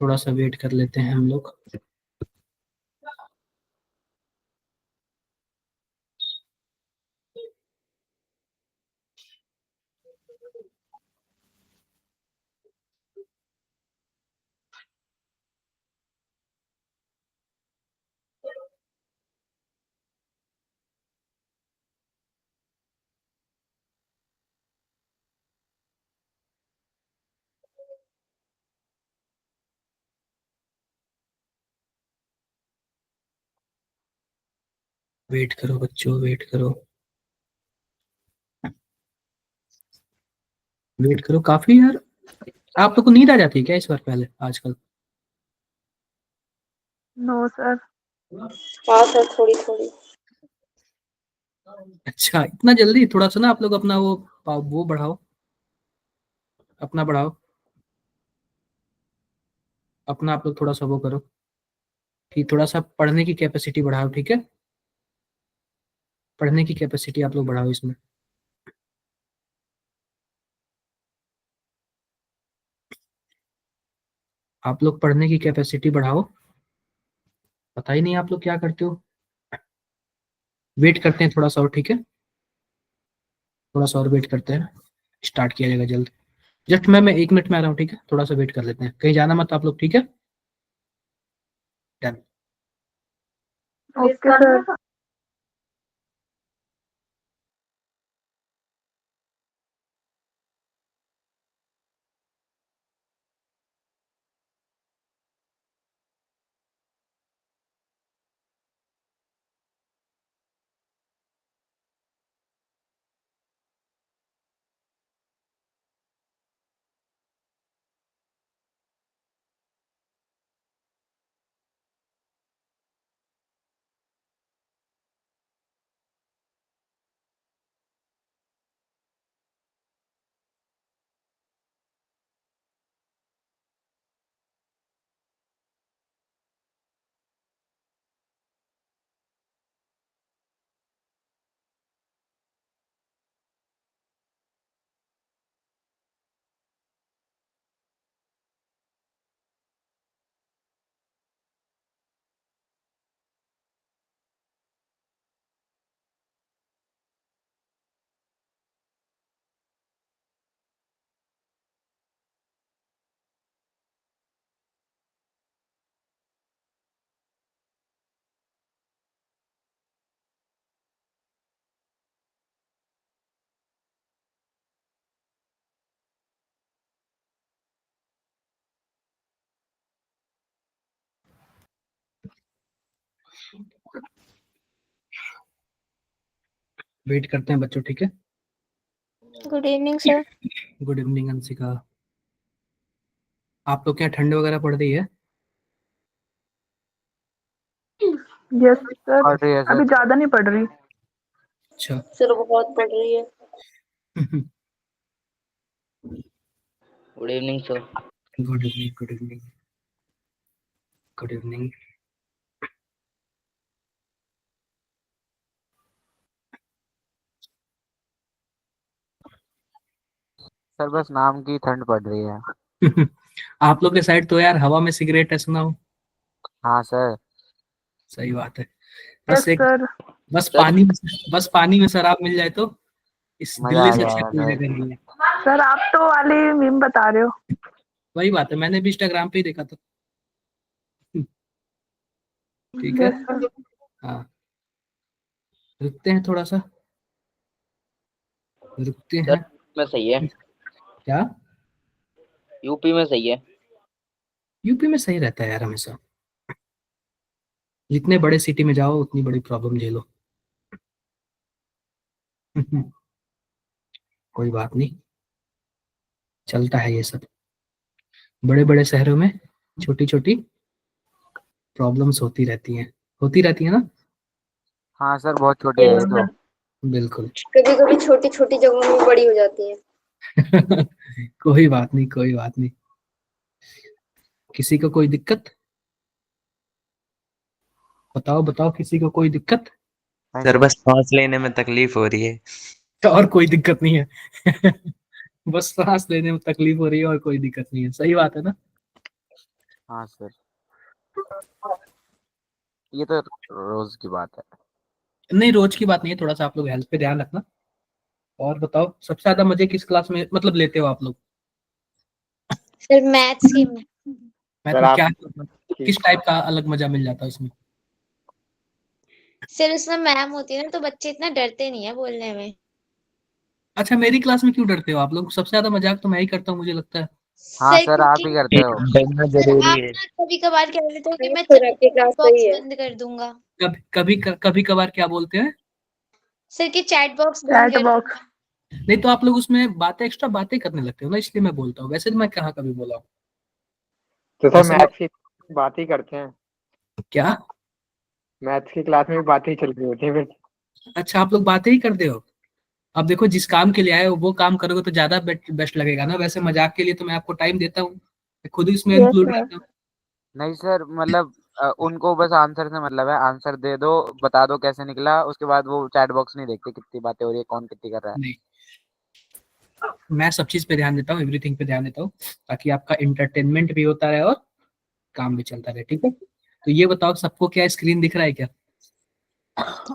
थोड़ा सा वेट कर लेते हैं हम लोग। वेट करो बच्चों, वेट करो, वेट करो काफी यार। आप लोग को नींद आ जाती है क्या इस बार पहले आजकल? No sir. हाँ सर, थोड़ी थोड़ी। अच्छा, इतना जल्दी? थोड़ा सा ना आप लोग अपना वो बढ़ाओ, अपना बढ़ाओ, अपना आप लोग थोड़ा सा वो करो कि थोड़ा सा पढ़ने की कैपेसिटी बढ़ाओ, ठीक है? पढ़ने की कैपेसिटी आप लोग बढ़ाओ इसमें। आप लोग पढ़ने की कैपेसिटी बढ़ाओ। पता ही नहीं आप लोग क्या करते हो। वेट करते हैं थोड़ा सा और, ठीक है? थोड़ा सा और वेट करते हैं, स्टार्ट किया जाएगा जल्द। जस्ट मैं 1 मिनट में आ रहा हूँ, ठीक है? थोड़ा सा वेट कर लेते हैं, कहीं जाना मत आप लोग, ठीक है? डन। Okay sir. वेट करते हैं बच्चों, ठीक है? Good evening sir. Good evening Anshika. आप लोग क्या ठंड वगैरह पड़ रही है? Yes sir. पढ़ रही है अभी सर। ज्यादा नहीं पड़ रही। अच्छा। सर बहुत पड़ रही है। Good evening sir. Good evening, good evening, good evening. Sir बस नाम की ठंड पड़ रही है। आप लोग के साइड तो यार हवा में सिगरेट है, सुना हो? हाँ सर। सही बात है। यस बस एक, सर। बस सर पानी में, बस पानी में शराब मिल जाए तो इस मजा दिल्ली आ से अच्छा जाएगा कोई सर। जगह नहीं है। सर आप तो वाली मीम बता रहे हो। वही बात है, मैंने भी इंस्टाग्राम पे ही देखा था। ठीक है। Yes sir. हाँ, रुकते हैं थोड़ा सा, रुकते सर हैं। में सही है। क्या? यूपी में सही है। यूपी में सही रहता है यार हमेशा। जितने बड़े सिटी में जाओ उतनी बड़ी प्रॉब्लम झेलो। कोई बात नहीं, चलता है ये सब। बड़े बड़े शहरों में छोटी छोटी प्रॉब्लम्स होती रहती है ना? हाँ सर बहुत छोटी है यस ये तो। सर। बिल्कुल। कभी कभी छोटी छोटी जगहों में बड़ी हो जाती है। कोई बात नहीं, कोई बात नहीं। किसी को कोई दिक्कत? बताओ बताओ, किसी को कोई दिक्कत? नहीं सर सर। बस सांस लेने में तकलीफ हो रही है। और कोई दिक्कत नहीं है। बस सांस लेने में तकलीफ हो रही है और कोई दिक्कत नहीं है, सही बात है ना? हाँ सर, ये तो रोज की बात है। नहीं, रोज की बात नहीं है, थोड़ा सा आप लोग हेल्थ पे ध्यान रखना। और बताओ, सबसे ज्यादा मजे किस क्लास में मतलब लेते हो आप लोग? सर मैथ्स की में। मैथ सर में आप क्या, किस टाइप का अलग मजा मिल जाता है उसमें? सर उसमें मैम होती है ना, तो बच्चे इतना डरते नहीं है बोलने में। अच्छा, मेरी क्लास में क्यों डरते हो आप लोग? सबसे ज्यादा मजाक तो मैं ही करता हूँ, मुझे लगता है। हाँ सर सर, आप ही करते हो। डरना सर जरूरी आप है। ना कभी कभार कह देते हो कि मैं सर आपकी क्लास बॉक्स सही है। बंद कर दूंगा। कभी कभार क्या बोलते हैं? सर की चैट बॉक्स बंद चैट कर बॉक्स। दूंगा। नहीं तो आप लोग उसमें बातें, एक्स्ट्रा बातें करने लगते हो ना, इसलिए मैं बोलता हूँ, वैसे तो मैं कहाँ कभी बोला हूँ। तो सर वैसे मैथ्स की बात ही करते हैं, क्या? मैथ्स की क्लास में भी बातें ही चल रही होती है फिर। अच्छा, आप लोग बातें ही करते हो। अब देखो, जिस काम के लिए आए हो वो काम करोगे तो ज्यादा बेस्ट लगेगा ना। वैसे मजाक के लिए तो मैं आपको टाइम देता हूँ, मैं खुद ही इसमें यस इंक्लूड सर। रहता हूँ। नहीं सर, मतलब उनको बस आंसर से मतलब है, आंसर दे दो, बता दो कैसे निकला, उसके बाद वो चैट बॉक्स नहीं देखते कितनी बातें हो रही है, कौन कितनी कर रहा है। नहीं, मैं सब चीज पे ध्यान देता हूँ, एवरीथिंग पे ध्यान देता हूँ, ताकि आपका इंटरटेनमेंट भी होता रहे और काम भी चलता रहे, ठीक है? तो ये बताओ, सबको क्या स्क्रीन दिख रहा है क्या?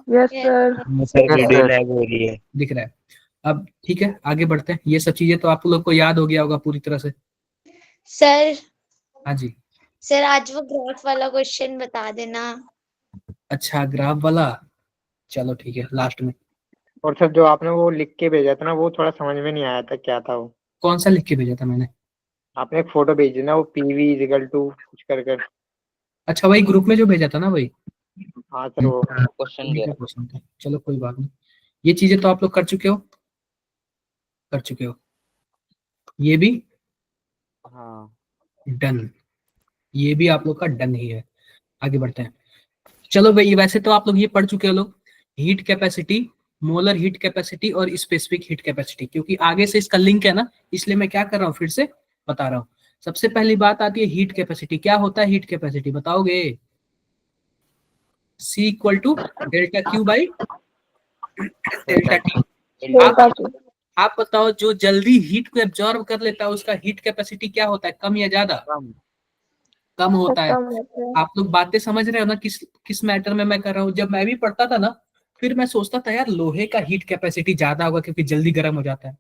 Yes Yes, sir. sir. Sir yes video sir. Lag हो रही है। दिख रहा है। अब ठीक है, आगे बढ़ते हैं। ये सब चीजें तो आप लोग को याद हो गया होगा पूरी तरह से। सर हाँ जी। सर आज वो ग्राफ वाला क्वेश्चन बता देना। अच्छा, ग्राफ वाला, चलो ठीक है, लास्ट में। और सर जो आपने वो लिख के भेजा था ना, वो थोड़ा समझ में नहीं आया था, क्या था वो? कौन सा लिख के भेजा था मैंने? आपने एक फोटो भेजी ना, वो पीवी इजिकल टू कुछ कर कर। अच्छा, वही ग्रुप में जो भेजा था ना, वही हाँ सर वो। क्वेश्चन उन्हीं क्या का क्वेश्चन था। चलो कोई बात नहीं, ये चीजें तो आप लोग कर चुके हो, कर चुके हो। ये भी हाँ डन, ये भी आप लोग का डन ही है। आगे बढ़ते हैं। चलो भाई, वैसे तो आप लोग ये पढ़ चुके हो लोग, heat capacity, molar heat capacity और स्पेसिफिक हीट कैपेसिटी, क्योंकि आगे से इसका लिंक है ना, इसलिए मैं क्या कर रहा हूँ, फिर से बता रहा हूँ। सबसे पहली बात आती है हीट कैपेसिटी। क्या होता है हीट कैपेसिटी, बताओगे? C equal to delta Q by delta T. Delta आप की। आप बताओ, जो जल्दी हीट को एब्जॉर्ब कर लेता है उसका हीट कैपेसिटी क्या होता है, कम या ज्यादा? कम। कम होता है। कम होता है। आप लोग बातें समझ रहे हो ना, किस किस मैटर में मैं कर रहा हूँ? जब मैं भी पढ़ता था ना, फिर मैं सोचता था यार लोहे का हीट कैपेसिटी ज्यादा होगा क्योंकि जल्दी गर्म हो जाता है,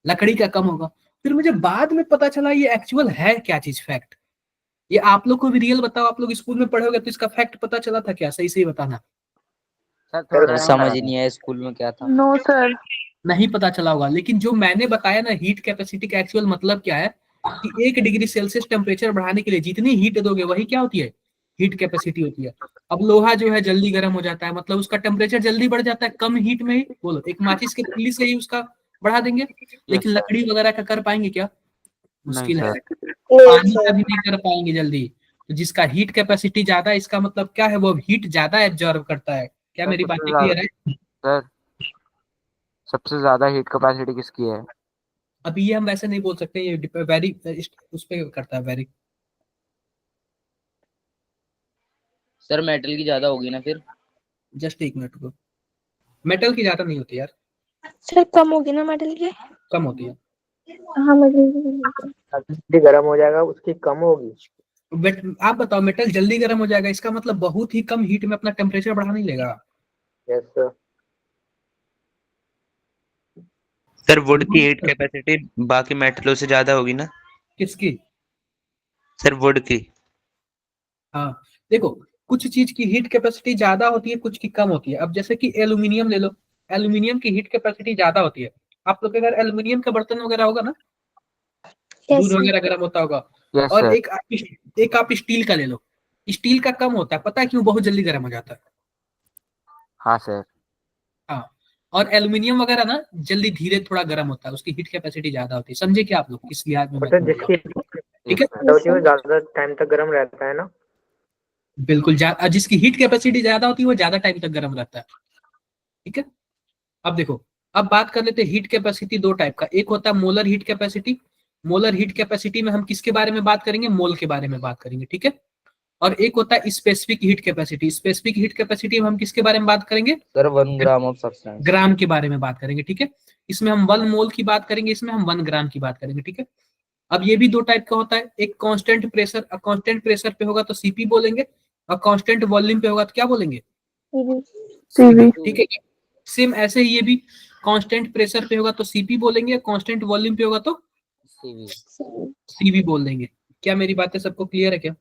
लकड़ी का कम होगा। फिर मुझे बाद में पता चला ये एक्चुअल है क्या चीज, फैक्ट। ये आप लोग को भी रियल बताओ, आप लोग स्कूल में पढ़ोगे तो इसका फैक्ट पता चला था क्या? सही सही बताना। सर सर थोड़ा समझ समझ ही ही नहीं आया स्कूल में क्या था। No sir. नहीं पता चला होगा, लेकिन जो मैंने बताया ना, हीट कैपेसिटी का एक्चुअल मतलब क्या है, कि 1 डिग्री सेल्सियस टेम्परेचर बढ़ाने के लिए जितनी हीट दोगे वही क्या होती है, हीट कैपेसिटी होती है। अब लोहा जो है जल्दी गर्म हो जाता है, मतलब उसका टेम्परेचर जल्दी बढ़ जाता है कम हीट में ही। बोलो, एक माचिस के तीली से ही उसका बढ़ा देंगे, यस लेकिन सर। लकड़ी वगैरह का कर पाएंगे क्या? नहीं मुश्किल है। सर। नहीं पानी का सर। भी नहीं कर पाएंगे जल्दी। तो जिसका हीट कैपेसिटी ज्यादा है, इसका मतलब क्या है, वो हीट ज्यादा एब्जॉर्ब करता है। क्या सर मेरी सबसे बातें ज्यादा क्लियर है? सर सबसे ज्यादा हीट कैपेसिटी किसकी है? अभी ये हम वैसे नहीं बोल सकते, ये वेरी उस पे करता है, वेरी। सर मेटल की ज्यादा होगी ना फिर? जस्ट एक मिनट को, मेटल की ज्यादा नहीं होती यार, सर कम होगी ना मेटल की। कम होती है। हाँ मुझे। जल्दी गर्म हो जाएगा, उसकी कम होगी। बट आप बताओ, मेटल जल्दी गर्म हो जाएगा, इसका मतलब बहुत ही कम हीट में अपना टेम्परेचर बढ़ा नहीं लेगा। Yes sir. सर वुड की हीट कैपेसिटी बाकी मेटलों से ज्यादा होगी ना? किसकी? सर वुड की। हाँ, देखो, कुछ चीज की हीट कैपेसिटी ज्यादा होती है, कुछ की कम होती है। अब जैसे कि एल्यूमिनियम ले लो, एल्यूमिनियम की हीट कैपेसिटी ज्यादा होती है। आप लोग के अगर एल्यूमिनियम का बर्तन वगैरह होगा ना, यस दूध सर। वगैरह गर्म होता होगा। यस और सर। एक आप स्टील का ले लो, स्टील का कम होता है, पता है क्यों? बहुत जल्दी गर्म हो जाता है। हाँ सर। हाँ, और एल्यूमिनियम वगैरह ना जल्दी धीरे थोड़ा गर्म होता है, उसकी हीट कैपेसिटी ज्यादा होती है। समझे क्या आप लोग किस लिहाज में मैं मतलब बोल रहा जिसकी हूँ? ठीक यस है, सर। होती है वो ज्यादा टाइम तक गर्म रहता है ना। बिल्कुल। जिसकी हीट कैपेसिटी ज्यादा होती है वो ज्यादा टाइम तक गर्म रहता है, ठीक है? अब देखो, अब बात कर लेते हैं हीट कैपेसिटी दो टाइप का। एक होता है molar heat capacity. Molar heat capacity में हम किसके बारे में बात करेंगे? मोल के बारे में बात करेंगे, ठीक है? और एक होता है specific heat capacity. Specific heat capacity में हम किसके बारे में बात करेंगे? Sir 1 gram of substance. Gram के बारे में बात करेंगे, ठीक है? इसमें हम 1 मोल की बात करेंगे, इसमें हम 1 ग्राम की बात करेंगे, ठीक है? अब ये भी दो टाइप का होता है, एक कांस्टेंट प्रेशर, कांस्टेंट प्रेशर पे होगा तो सीपी बोलेंगे, और कांस्टेंट वॉल्यूम पे होगा तो क्या बोलेंगे, सीवी। ठीक है। सेम ऐसे ही ये भी कांस्टेंट प्रेशर पे होगा तो सीपी बोलेंगे, कांस्टेंट वॉल्यूम पे होगा तो सीवी। सीवी बोल देंगे। क्या मेरी बातें सबको क्लियर है क्या?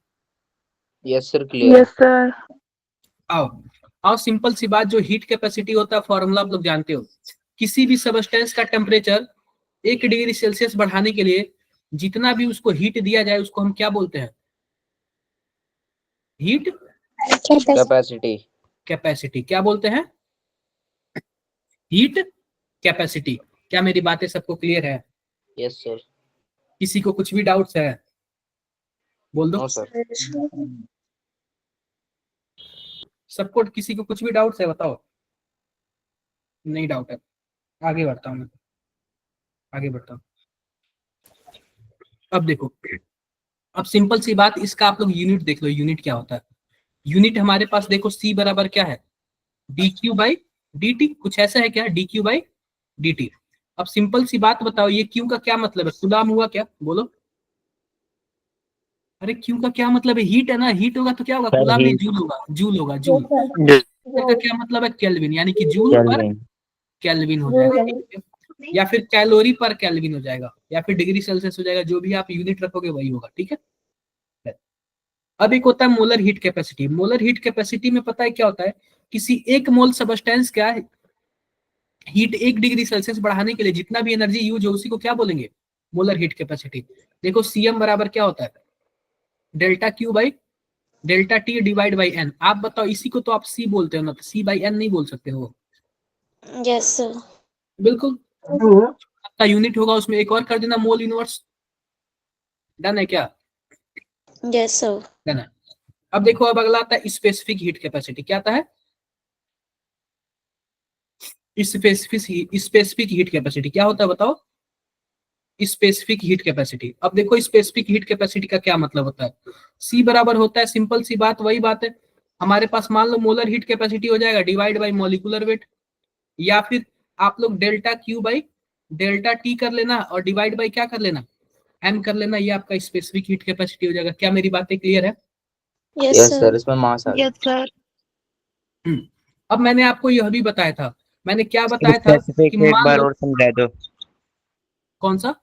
Yes sir, clear. Yes sir. आओ आओ सिंपल सी बात, जो हीट कैपेसिटी होता है फॉर्मूला आप लोग जानते हो, किसी भी सबस्टेंस का टेम्परेचर 1 डिग्री सेल्सियस बढ़ाने के लिए जितना भी उसको हीट दिया जाए उसको हम क्या बोलते हैं, हीट कैपेसिटी। कैपेसिटी। क्या बोलते हैं, हीट कैपेसिटी। क्या मेरी बातें सबको क्लियर है? Yes sir. किसी को कुछ भी डाउट्स है बोल दो। No sir. सबको, किसी को कुछ भी डाउट्स है बताओ। नहीं डाउट है, आगे बढ़ता हूँ मैं, आगे बढ़ता हूँ। अब देखो, अब सिंपल सी बात, इसका आप लोग यूनिट देख लो, यूनिट क्या होता है। यूनिट हमारे पास देखो C बराबर क्या है, dq बाई dt, कुछ ऐसा है क्या, dq बाई dt। अब सिंपल सी बात बताओ, ये Q का क्या मतलब है, कूलाम हुआ क्या, बोलो। अरे Q का क्या मतलब है, हीट है ना, हीट होगा तो क्या होगा, कूलाम नहीं, जूल होगा, जूल होगा, जूल। का क्या मतलब है, केल्विन, यानी कि जूल पर केल्विन हो जाएगा, ठीक है? या फिर कैलोरी पर केल्विन हो जाएगा, या फिर डिग्री सेल्सियस हो जाएगा, जो भी आप यूनिट रखोगे वही होगा, ठीक है। अब एक होता है molar heat capacity. Molar heat capacity में पता है क्या होता है, किसी एक मोल सबस्टेंस क्या है, हीट 1 डिग्री सेल्सियस बढ़ाने के लिए जितना भी एनर्जी यूज हो उसी को क्या बोलेंगे, मोलर हीट कैपेसिटी। देखो Cm बराबर क्या होता है, delta Q by delta T divide by N. आप बताओ, इसी को तो आप C बोलते हो ना, तो C बाई एन नहीं बोल सकते हो? Yes sir. बिल्कुल, आपका यूनिट होगा, उसमें एक और कर देना, मोल इनवर्स। डन है क्या? Yes sir. डन है। अब देखो, अब अगला आता है स्पेसिफिक हीट कैपेसिटी। क्या आता है, स्पेसिफिक हीट कैपेसिटी क्या होता है बताओ, स्पेसिफिक हीट कैपेसिटी। अब देखो स्पेसिफिक हीट कैपेसिटी का क्या मतलब होता है, C बराबर होता है, सिंपल सी बात वही बात है, हमारे पास मान लो मोलर हीट कैपेसिटी हो जाएगा डिवाइड बाई मॉलिक्यूलर वेट, या फिर आप लोग delta Q by delta T कर लेना और डिवाइड बाई क्या कर लेना, एम कर लेना, ये आपका स्पेसिफिक हीट कैपेसिटी हो जाएगा। क्या मेरी बातें क्लियर है? Yes yes sir. सर, इसमें मास आ गया। Yes sir. अब मैंने आपको यह भी बताया था, मैंने क्या बताया था कि स्पेसिफिक एक मान बार लो, और समझा दो, कौन सा,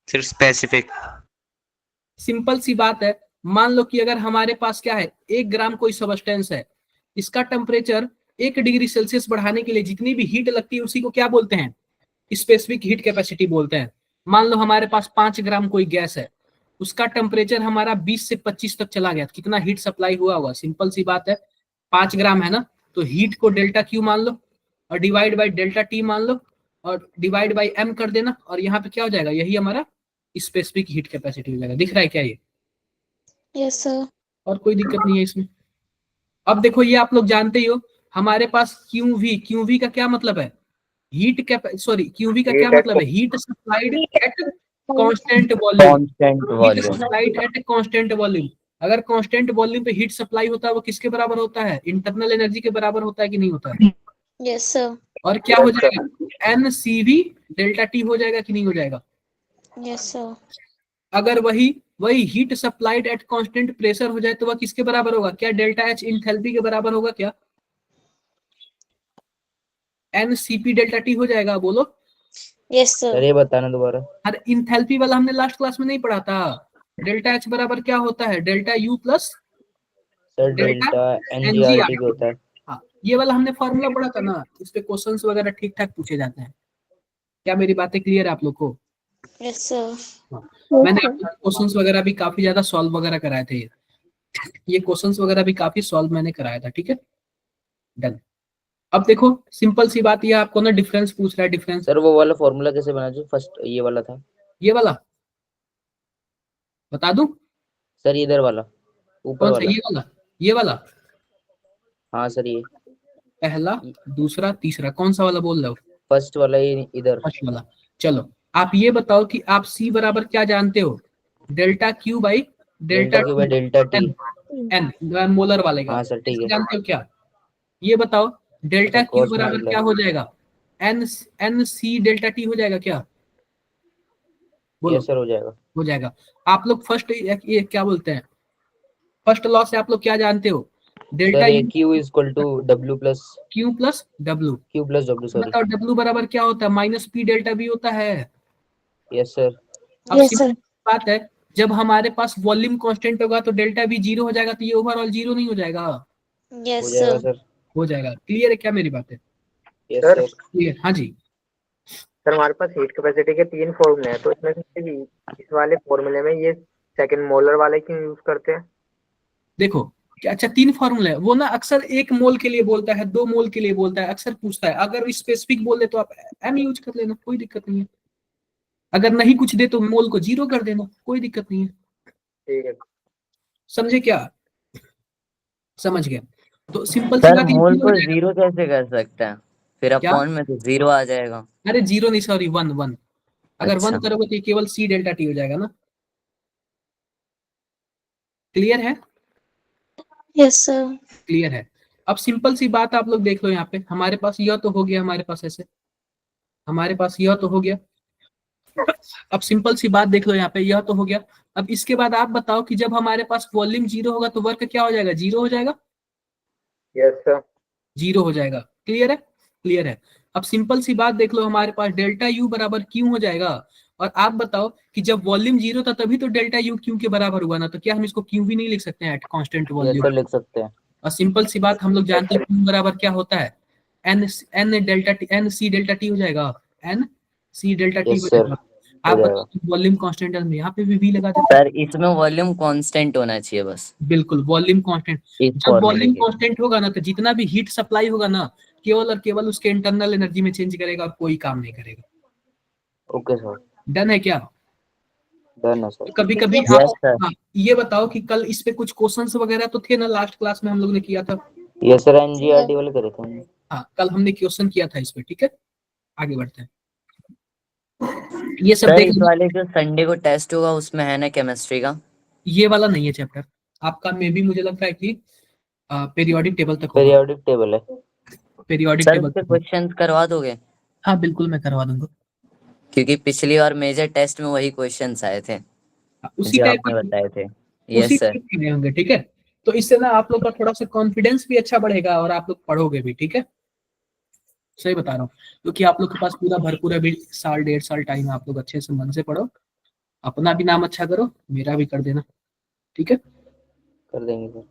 सिर्फ स्पेसिफिक। सिंपल सी बात है, मान लो कि अगर हमारे पास क्या है, 1 ग्राम कोई सबस्टेंस है, इसका टेम्परेचर 1 डिग्री सेल्सियस बढ़ाने के लिए जितनी भी हीट लगती है उसी को क्या बोलते हैं, स्पेसिफिक हीट कैपेसिटी बोलते हैं। मान लो हमारे पास 5 ग्राम कोई गैस है, उसका टेम्परेचर हमारा 20 से 25 तक चला गया, कितना हीट सप्लाई हुआ होगा, सिंपल सी बात है, 5 ग्राम है ना, तो हीट को डेल्टा क्यू मान लो और डिवाइड बाई डेल्टा टी मान लो और डिवाइड बाई एम कर देना, और यहाँ पे क्या हो जाएगा, यही हमारा स्पेसिफिक हीट कैपेसिटी हो जाएगा। दिख रहा है क्या ये? Yes sir. और कोई दिक्कत नहीं है इसमें। अब देखो, ये आप लोग जानते ही हो, हमारे पास क्यूवी का क्या मतलब है, हीट कैप सॉरी क्यूवी का क्या मतलब है, heat supplied at constant volume, constant heat volume. Supplied at constant volume. अगर कांस्टेंट वॉल्यूम पे हीट सप्लाई होता है वो किसके बराबर होता है, इंटरनल एनर्जी के बराबर होता है कि नहीं होता है? Yes sir. और क्या हो जाएगा, N C V delta T हो जाएगा कि नहीं हो जाएगा? Yes sir. अगर वही वही heat supplied at constant pressure हो जाए तो वह किसके बराबर होगा, क्या डेल्टा एच इंथैल्पी के बराबर होगा क्या, एन सीपी डेल्टा टी हो जाएगा, बोलो। Yes sir. सर ये बताना दोबारा। अरे इंथैल्पी वाला हमने लास्ट क्लास में नहीं पढ़ा था, डेल्टा एच बराबर क्या होता है, delta U plus sir delta delta NG NGRT भी होता है। हाँ, ये वाला हमने फॉर्मूला पढ़ा था ना, इस पे क्वेश्चंस वगैरह ठीक ठाक पूछे जाते हैं। क्या मेरी बातें क्लियर है आप लोग को? Yes sir. मैंने आप लोग क्वेश्चंस वगैरह भी काफी ज्यादा सॉल्व वगैरह कराए थे, ये क्वेश्चंस वगैरह भी काफी सॉल्व मैंने कराया था, ठीक है। डन। अब देखो सिंपल सी बात, ये आपको ना डिफरेंस पूछ रहा है, डिफरेंस सर वो वाला फॉर्मूला कैसे बना जो फर्स्ट ये वाला था? ये वाला बता दूं, सर इधर वाला, ऊपर कौन सा, वाला। ये वाला, ये वाला, हाँ सर ये पहला दूसरा तीसरा, कौन सा वाला बोल रहे हो? फर्स्ट वाला, ये इधर। फर्स्ट वाला। चलो आप ये बताओ कि आप C बराबर क्या जानते हो, delta Q by delta delta Q by delta T. N, molar वाले का हाँ सर ठीक है। जानते हो क्या, ये बताओ, डेल्टा क्यू कोस बराबर क्या हो जाएगा, N N C delta T हो जाएगा क्या? बोलो। यस सर हो जाएगा। हो जाएगा। आप लोग फर्स्ट ये क्या बोलते हैं, फर्स्ट लॉ से आप लोग क्या जानते हो, डेल्टा सर ये U Q is equal to W plus W. W sorry. बताओ डब्ल्यू बराबर क्या होता है, माइनस पी डेल्टा बी होता है। Yes sir. अब यस सिंपल सर। बात है, जब हमारे पास वॉल्यूम कांस्टेंट होगा तो डेल्टा भी जीरो हो जाएगा, तो ये ओवरऑल जीरो नहीं हो जाएगा। हो यस जाएगा सर। सर। हो जाएगा। क्लियर है क्या मेरी बात है? Yes sir sir. क्लियर, हाँ जी। सर हमारे पास हीट कैपेसिटी के 3 फॉर्मूले हैं, तो इसमें से इस वाले फॉर्मूले में ये सेकंड मोलर वाले क्यों यूज करते हैं? देखो क्या, अच्छा 3 फॉर्मूला है वो ना, अक्सर 1 मोल के लिए बोलता है, 2 मोल के लिए बोलता है, अक्सर पूछता है। अगर स्पेसिफिक बोल दे तो आप एम यूज कर लेना, कोई दिक्कत नहीं है। अगर नहीं कुछ दे तो मोल को 0 कर देना, कोई दिक्कत नहीं है। ठीक है। समझे क्या? समझ गया। तो सिंपल सी सर बात, ये मोल 0 हो को जाएगा। जीरो कैसे कर सकते हैं? फिर क्या? अपॉन में तो जीरो आ जाएगा। अरे 0 नहीं, सॉरी 1 अगर 1 अच्छा। करोगे तो ये केवल सी डेल्टा टी हो जाएगा ना। क्लियर है? Yes sir. क्लियर है। अब सिंपल सी बात आप लोग देख लो, यहाँ पे हमारे पास यह तो हो गया, हमारे पास ऐसे, हमारे पास यह तो हो गया। अब सिंपल सी बात देख लो, यहाँ पे यह तो हो गया। अब इसके बाद आप बताओ कि जब हमारे पास वॉल्यूम 0 होगा तो वर्क क्या हो जाएगा, 0 हो जाएगा। Yes sir. 0 हो जाएगा। क्लियर है? क्लियर है। अब सिंपल सी बात देख लो, हमारे पास डेल्टा यू बराबर क्यू हो जाएगा। और आप बताओ कि जब वॉल्यूम 0 था तभी तो डेल्टा यू क्यू के बराबर हुआ ना, तो क्या हम इसको क्यू भी नहीं लिख सकते हैं at constant yes volume? Sir लिख सकते हैं। और सिंपल सी बात हम लोग जानते हैं क्यू बराबर क्या होता है, N N delta T, N C delta T हो जाएगा। N C delta T yes हो सर जाएगा। हो आप जाएगा। बताओ वॉल्यूम कांस्टेंट है, यहाँ पे भी लगा देते हैं। सर इसमें वॉल्यूम कांस्टेंट होना चाहिए बस, बिल्कुल वॉल्यूम कांस्टेंट। इस जब फॉर्मूले वॉल्यूम के। कांस्टेंट होगा ना, तो जितना भी हीट सप्लाई होगा ना, केवल और केवल उसके इंटरनल एनर्जी में चेंज करेगा और कोई काम नहीं करेगा। Okay sir. डन है क्या? डन है सर। तो कभी कभी Yes, आप, यस सर। हाँ, ये बताओ कि कल इस पे कुछ क्वेश्चंस वगैरह तो थे ना, लास्ट क्लास में हम लोग ने किया था। यस सर एनजीईआरटी वाले करे थे हमने। हाँ कल हमने क्वेश्चन किया था इस पे, ठीक है। आगे बढ़ते हैं, ये सब सर देख इस लीजिए। वाले जो संडे को टेस्ट होगा उसमें है ना केमिस्ट्री का? ये वाला नहीं है चैप्टर आपका, मे भी मुझे लगता है कि पीरियोडिक टेबल तक होगा। पीरियोडिक टेबल है। पीरियोडिक सर टेबल उसके तक होगा। क्वेश्चंस करवा दोगे? हाँ बिल्कुल मैं करवा दूंगा। क्योंकि पिछली बार मेजर टेस्ट में वही क्वेश्चंस आए थे उसी जो टाइप आपने के, बताए थे। उसी यस सर। टाइप के होंगे, ठीक है। तो इससे ना आप लोग का थोड़ा सा कॉन्फिडेंस भी अच्छा बढ़ेगा और आप लोग पढ़ोगे भी, ठीक है। सही बता रहा हूँ, क्योंकि आप लोग के पास पूरा भरपूर अभी 1.5 साल टाइम है, आप लोग अच्छे से मन से पढ़ो, अपना भी नाम अच्छा करो, मेरा भी कर देना, ठीक है। कर देंगे सर।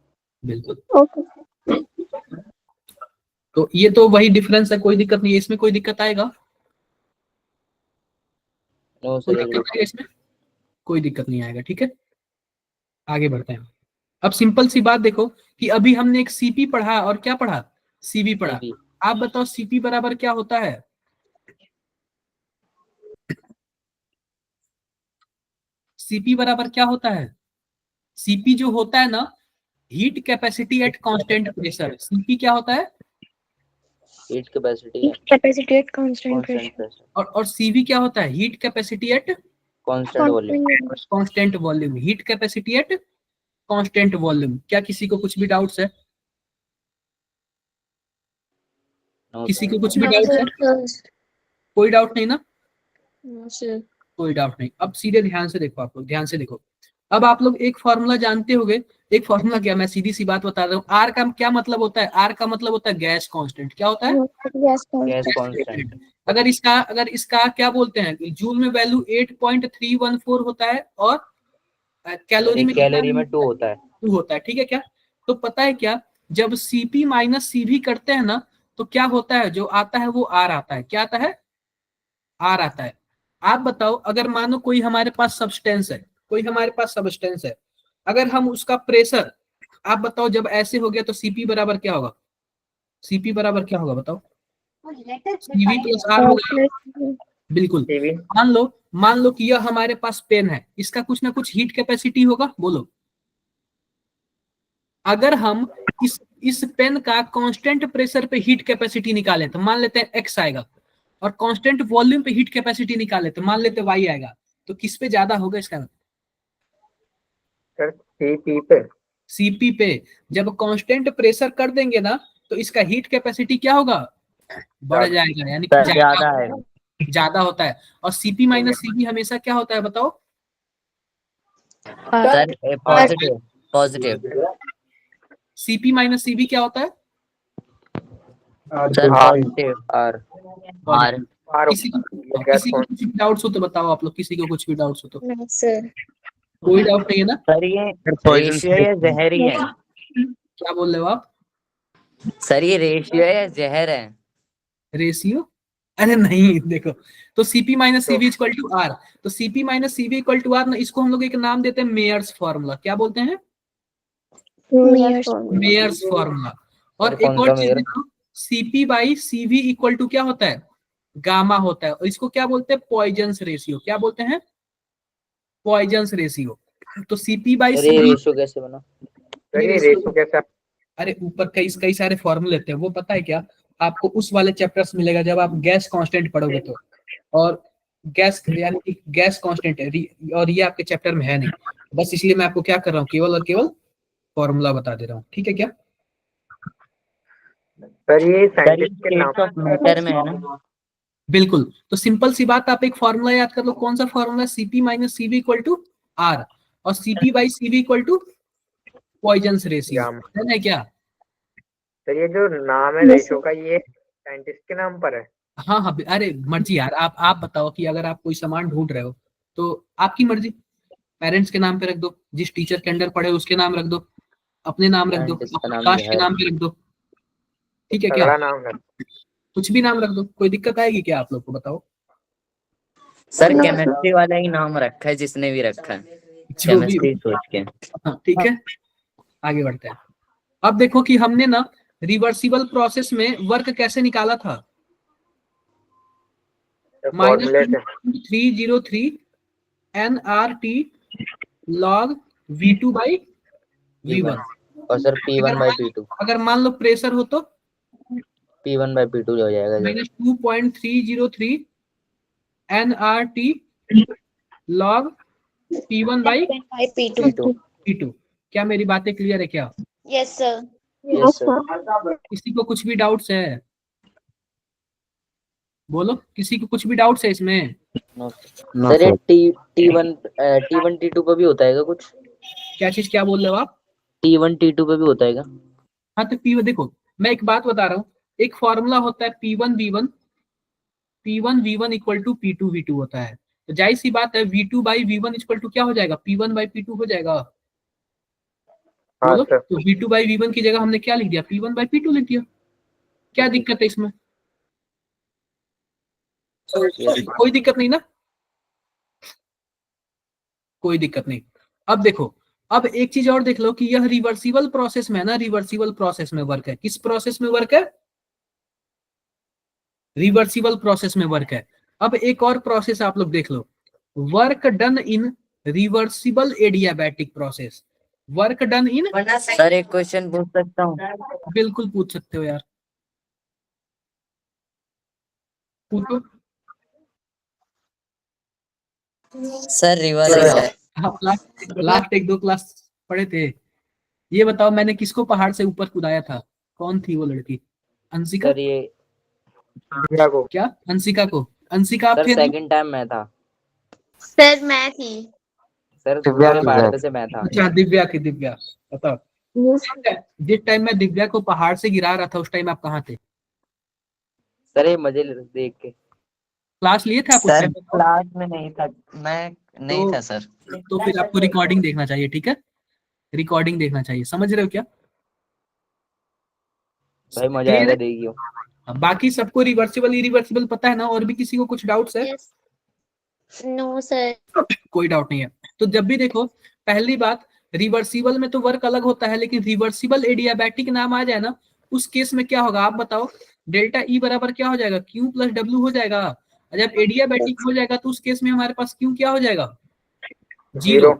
बिल्कुल। ओके। तो ये तो वही डिफरेंस है, कोई दिक्कत नहीं है इसमें, कोई दिक्कत आएगा? नो कोई सर दिक्कत आएगा इसमें? कोई दिक्कत नहीं आएगा, ठीक है। आगे बढ़ते हैं। अब सिंपल सी बात देखो कि अभी हमने एक सीपी पढ़ा और क्या पढ़ा, सीवी पढ़ा। सीवी। आप बताओ सीपी बराबर क्या होता है? सीपी बराबर क्या होता है? सीपी जो होता है ना, heat capacity eight constant pressure. CP क्या होता है? हीट कैपेसिटी है capacity at constant constant pressure. Pressure और सीवी क्या होता है? Heat capacity eight constant volume. Constant volume. Heat capacity eight constant volume. क्या किसी को कुछ भी डाउट्स है? नो किसी सर। को कुछ भी नो डाउट है? सर। कोई डाउट नहीं ना? No sir. कोई डाउट नहीं। अब सीधे ध्यान से देखो, आप लोग ध्यान से देखो। अब आप लोग एक फॉर्मूला जानते होंगे। एक फॉर्मूला क्या, मैं सीधी सी बात बता रहा हूँ। आर का क्या मतलब होता है? आर का मतलब होता है गैस कांस्टेंट। क्या होता है? Gas gas constant. कांस्टेंट। अगर इसका क्या बोलते हैं, जूल में वैल्यू 8.314 होता है, और कैलोरी में एक कितना कैलोरी में 2 होता है। 2 होता है, ठीक है क्या? तो पता है क्या, जब सीपी माइनस सीवी करते हैं ना, तो क्या होता है, जो आता है वो आर आता है। क्या आता है? आर आता है। आप बताओ, अगर मानो कोई हमारे पास सब्सटेंस है, कोई हमारे पास सब्सटेंस है, अगर हम उसका प्रेशर, आप बताओ जब ऐसे हो गया तो सीपी बराबर क्या होगा? सीपी बराबर क्या होगा बताओ? सीवी प्लस आर होगा। बिल्कुल। सीवी। मान लो कि यह हमारे पास पेन है, इसका कुछ ना कुछ हीट कैपेसिटी होगा, बोलो। अगर हम इस पेन का कांस्टेंट प्रेशर पे हीट कैपेसिटी निकालें तो मान लेते हैं एक्स आएगा, और कांस्टेंट वॉल्यूम पे हीट कैपेसिटी निकाले तो मान लेते हैं वाई आएगा। तो किस पे ज्यादा होगा इसका? सर सीपी पे। सीपी पे। जब कांस्टेंट प्रेशर कर देंगे ना, तो इसका हीट कैपेसिटी क्या होगा? बढ़ जाएगा, यानी कि सर ज्यादा आएगा। ज्यादा होता है। और सीपी माइनस सीबी हमेशा क्या होता है बताओ? Sir positive positive. CP minus CB क्या होता है? Sir positive R R. R किसी को कुछ भी डाउट्स हो तो बताओ आप लोग, किसी को कुछ भी डाउट्स हो तो। नहीं सर। कोई डाउट नहीं है ना? सर ये रेशियो या जहर ही है? क्या बोल रहे हो आप? सर ये रेशियो है या जहर है? रेशियो? अरे नहीं, देखो तो CP minus CV equal to R, तो CP minus CV equal to R ना, इसको हम लोग एक नाम देते हैं मेयर्स फॉर्मूला। क्या बोलते हैं? Myers formula. और सर एक कौन और सा चीज मेयर? देखो, CP by CV equal to क्या होता है? गामा होता है। और इसको क्या बोलते हैं? Poisson's ratio. क्या बोलते हैं? Poisson's ratio. तो सीपी बाई सर ये सीवी, रेशियो कैसे बना? ये रेशियो कैसा? अरे ऊपर कई कई सारे फॉर्मूले लेते हैं, वो पता है क्या आपको उस वाले चैप्टर्स मिलेगा जब आप गैस कांस्टेंट पढ़ोगे तो। और गैस यानी कि गैस कांस्टेंट है, और ये आपके चैप्टर में है नहीं, बस इसलिए मैं आपको क्या कर रहा हूँ, केवल और केवल फॉर्मूला बता दे रहा हूँ। ठीक है क्या? सर ये सर ये साइंटिस्ट के नाम स्टेट्स ऑफ मैटर में है ना? बिल्कुल। तो सिंपल सी बात, आप एक फॉर्मूला याद कर लो। कौन सा formula? CP minus CV equal to R, और CP by CV equal to Poisson's ratio, है क्या? सर ये जो नाम है रेशियो का, ये साइंटिस्ट के नाम पर है? हाँ हाँ, अरे मर्जी यार, आप बताओ कि अगर आप कोई सामान ढूंढ रहे हो तो आपकी मर्जी, पेरेंट्स के नाम पे रख दो, जिस टीचर के अंडर पढ़े उसके नाम रख दो, अपने नाम रख दो, साइंटिस्ट का नाम कास्ट के जहर। नाम पे रख दो। ठीक है क्या? तगड़ा नाम है। कुछ भी नाम रख दो, कोई दिक्कत आएगी क्या आप लोग को? बताओ। सर केमिस्ट्री वाला ही नाम रखा है जिसने भी रखा है, जो भी केमिस्ट्री सोच के। हाँ, ठीक है, आगे बढ़ते हैं। अब देखो कि हमने ना रिवर्सिबल प्रोसेस में वर्क कैसे निकाला था। फॉर्मूले से। -303 nRT log V2 by V1। और सर P1 by P2, अगर मान लो प्रेशर हो तो P1 by P2 हो जाएगा sir. -2.303 nRT log P1 by P2। P2। क्या मेरी बातें क्लियर है क्या? Yes sir. Yes sir. किसी को कुछ भी डाउट्स है? बोलो, किसी को कुछ भी डाउट्स है इसमें? सर ये T1 T2 पे भी होता है क्या कुछ? क्या चीज? क्या बोल रहे हो आप? T1 T2 पे भी होता है क्या? हाँ तो P1 देखो, मैं एक बात बता रहा हूँ, एक फॉर्मूला होता है P1 V1 equal to P2 V2 होता है। तो जाहिर सी बात है V2 by V1 equal to क्या हो जाएगा? P1 बाई P2 हो जाएगा। हाँ बोलो, सर। तो V2 बाई V1 की जगह हमने क्या लिख दिया? P1 बाई P2 लिख दिया। क्या दिक्कत है इसमें? कोई दिक्कत नहीं ना? कोई दिक्कत नहीं। अब देखो, अब एक चीज और देख लो कि यह रिवर्सिबल प्रोसेस में है ना, रिवर्सिबल प्रोसेस में वर्क है। किस प्रोसेस में वर्क है? रिवर्सिबल प्रोसेस में वर्क है। अब एक और प्रोसेस आप लोग देख लो, work done in reversible adiabatic process. Work done in, sir एक क्वेश्चन पूछ सकता हूँ? बिल्कुल पूछ सकते हो यार, पूछो। सर रिवर्स आप लास्ट एक दो क्लास पढ़े थे। ये बताओ, मैंने किसको पहाड़ से ऊपर कूदाया था? कौन थी वो लड़की? अंशिका? सर ये क्या अंशिका को? अंशिका आप सर थे ना? सेकंड टाइम मैं था सर मैं थी। सर, पूरे पहाड़ पे से मैं था। अच्छा, दिव्या की, दिव्या बताओ। जिस टाइम मैं दिव्या को पहाड़ से गिरा रहा था उस टाइम आप कहाँ थे? सर ये मजे देख के। क्लास लिए थे आप उस सर टाइम? क्लास में नहीं था, मैं नहीं था सर। तो फिर आपको रिकॉर्डिंग देखना चाहिए, ठीक है? रिकॉर्डिंग देखना चाहिए, समझ रहे हो क्या? भाई मजा Clear आएगा, है? देखियो। बाकी सबको रिवर्सिबल इरिवर्सिबल पता है ना? और भी किसी को कुछ डाउट्स है? यस। No sir. कोई डाउट नहीं है। तो जब भी देखो, पहली बात, रिवर्सिबल में तो वर्क अलग होता है, लेकिन रिवर्सिबल एडियाबैटिक नाम आ जाए ना, उस केस में क्या होगा आप बताओ? डेल्टा ई बराबर क्या हो जाएगा? Q प्लस W हो जाएगा। और जब एडियाबैटिक हो जाएगा तो उस केस में हमारे पास Q क्या हो जाएगा? 0।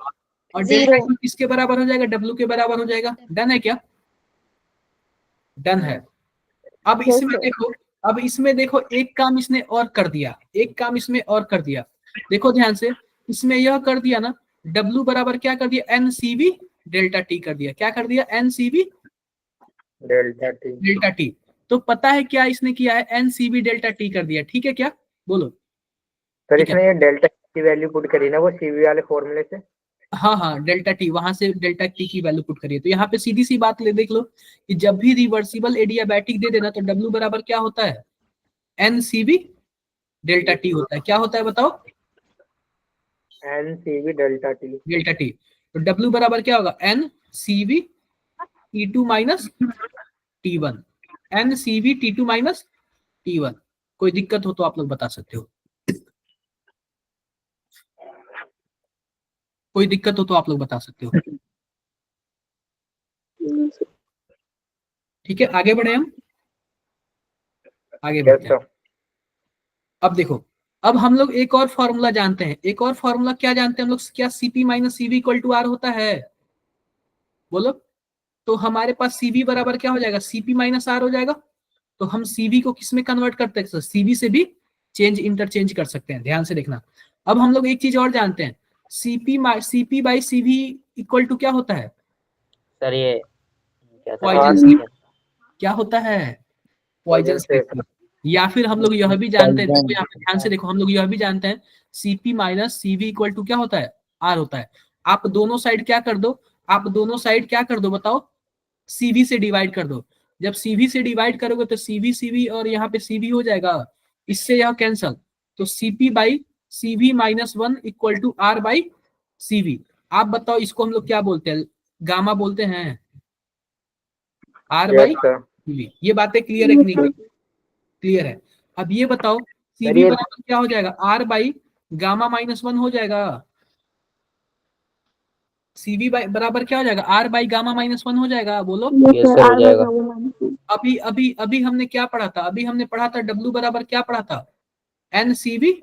और डेल्टा E किसके बराबर हो जाएगा? W के बराबर हो जाएगा। डन है क्या? डन है। अब इसमें देखो एक काम इसने और कर दिया, एक काम इसमें और कर दिया। देखो ध्यान से, इसमें यह कर दिया ना, W बराबर क्या कर दिया? NCV डेल्टा T कर दिया। क्या कर दिया? NCV delta T। तो पता है क्या इसने किया है? NCV डेल्टा T कर दिया। ठीक है क्या? बोलो। सर ठीक है। इसमें ये डेल्टा की वैल्यू पुट करी ना वो सीवी वाले फॉर्मूले से। हाँ हाँ, डेल्टा टी, वहां से डेल्टा टी की वैल्यू पुट करिए। तो यहाँ पे सीधी सी बात ले देख लो कि जब भी रिवर्सिबल एडियाबैटिक दे देना तो W बराबर क्या होता है, NCV डेल्टा टी होता है। क्या होता है बताओ, NCV delta T. Delta T. तो W बराबर क्या होगा, NCV T2 minus T1, NCV T2 minus T1। कोई दिक्कत हो तो आप लोग बता सकते हो, कोई दिक्कत हो तो आप लोग बता सकते हो। ठीक है, आगे बढ़े हम, आगे यस बढ़ते हैं। सर। अब देखो, अब हम लोग एक और फॉर्मूला जानते हैं। एक और फॉर्मूला क्या जानते हैं हम लोग, क्या CP minus CV equal to R होता है, बोलो। तो हमारे पास CV बराबर क्या हो जाएगा, CP माइनस R हो जाएगा। तो हम CV को किस में कन्वर्ट करते हैं, CV से भी चेंज इंटरचेंज कर सकते हैं, ध्यान से देखना। अब हम लोग एक चीज और जानते हैं, CP by CV equal to क्या होता है, सर ये क्या था? पॉइजन क्या होता है, पॉइजन से स्प्लिट। या फिर हम लोग यह भी जानते हैं, देखो यहाँ पे ध्यान से देखो, हम लोग यह भी जानते हैं CP minus CV equal to क्या होता है, R होता है। आप दोनों साइड क्या कर दो, आप दोनों साइड क्या कर दो बताओ, CV से डिवाइड कर दो। जब CV से डिवाइड करोगे तो CV और यहाँ पे CV हो जाएगा, इससे यह कैंसल। तो CP by CV minus 1 equal to R by CV। आप बताओ इसको हम लोग क्या बोलते हैं, गामा बोलते हैं, R by yes sir. CV। ये बातें क्लियर है कि नहीं, क्लियर है। अब ये बताओ CV ये बराबर क्या हो जाएगा, R बाई गामा माइनस 1 हो जाएगा। CV बराबर क्या हो जाएगा, R बाई गामा माइनस 1 हो जाएगा, बोलो। ये सर हो जाएगा। अभी अभी अभी हमने क्या पढ़ा था, अभी हमने पढ़ा था W बराबर क्या पढ़ा था, NCV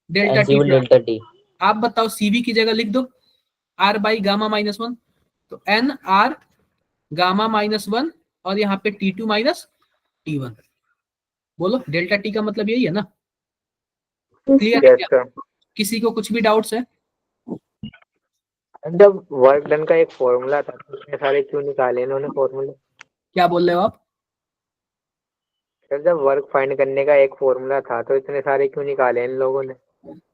delta T. NCV delta T. आप बताओ CV की जगह लिख दो R बाई गामा माइनस 1, तो NR गामा माइनस 1 और यहाँ पे T2 माइनस T1। बोलो, डेल्टा टी का मतलब यही है ना, क्लियर है यस क्या, सर। किसी को कुछ भी डाउट्स है। जब वर्क डन का एक फॉर्मूला था तो इतने सारे क्यों निकाले इन्होंने फॉर्मूले। क्या बोल रहे हो आप, सर जब वर्क फाइंड करने का एक फॉर्मूला था तो इतने सारे क्यों निकाले इन लोगों ने।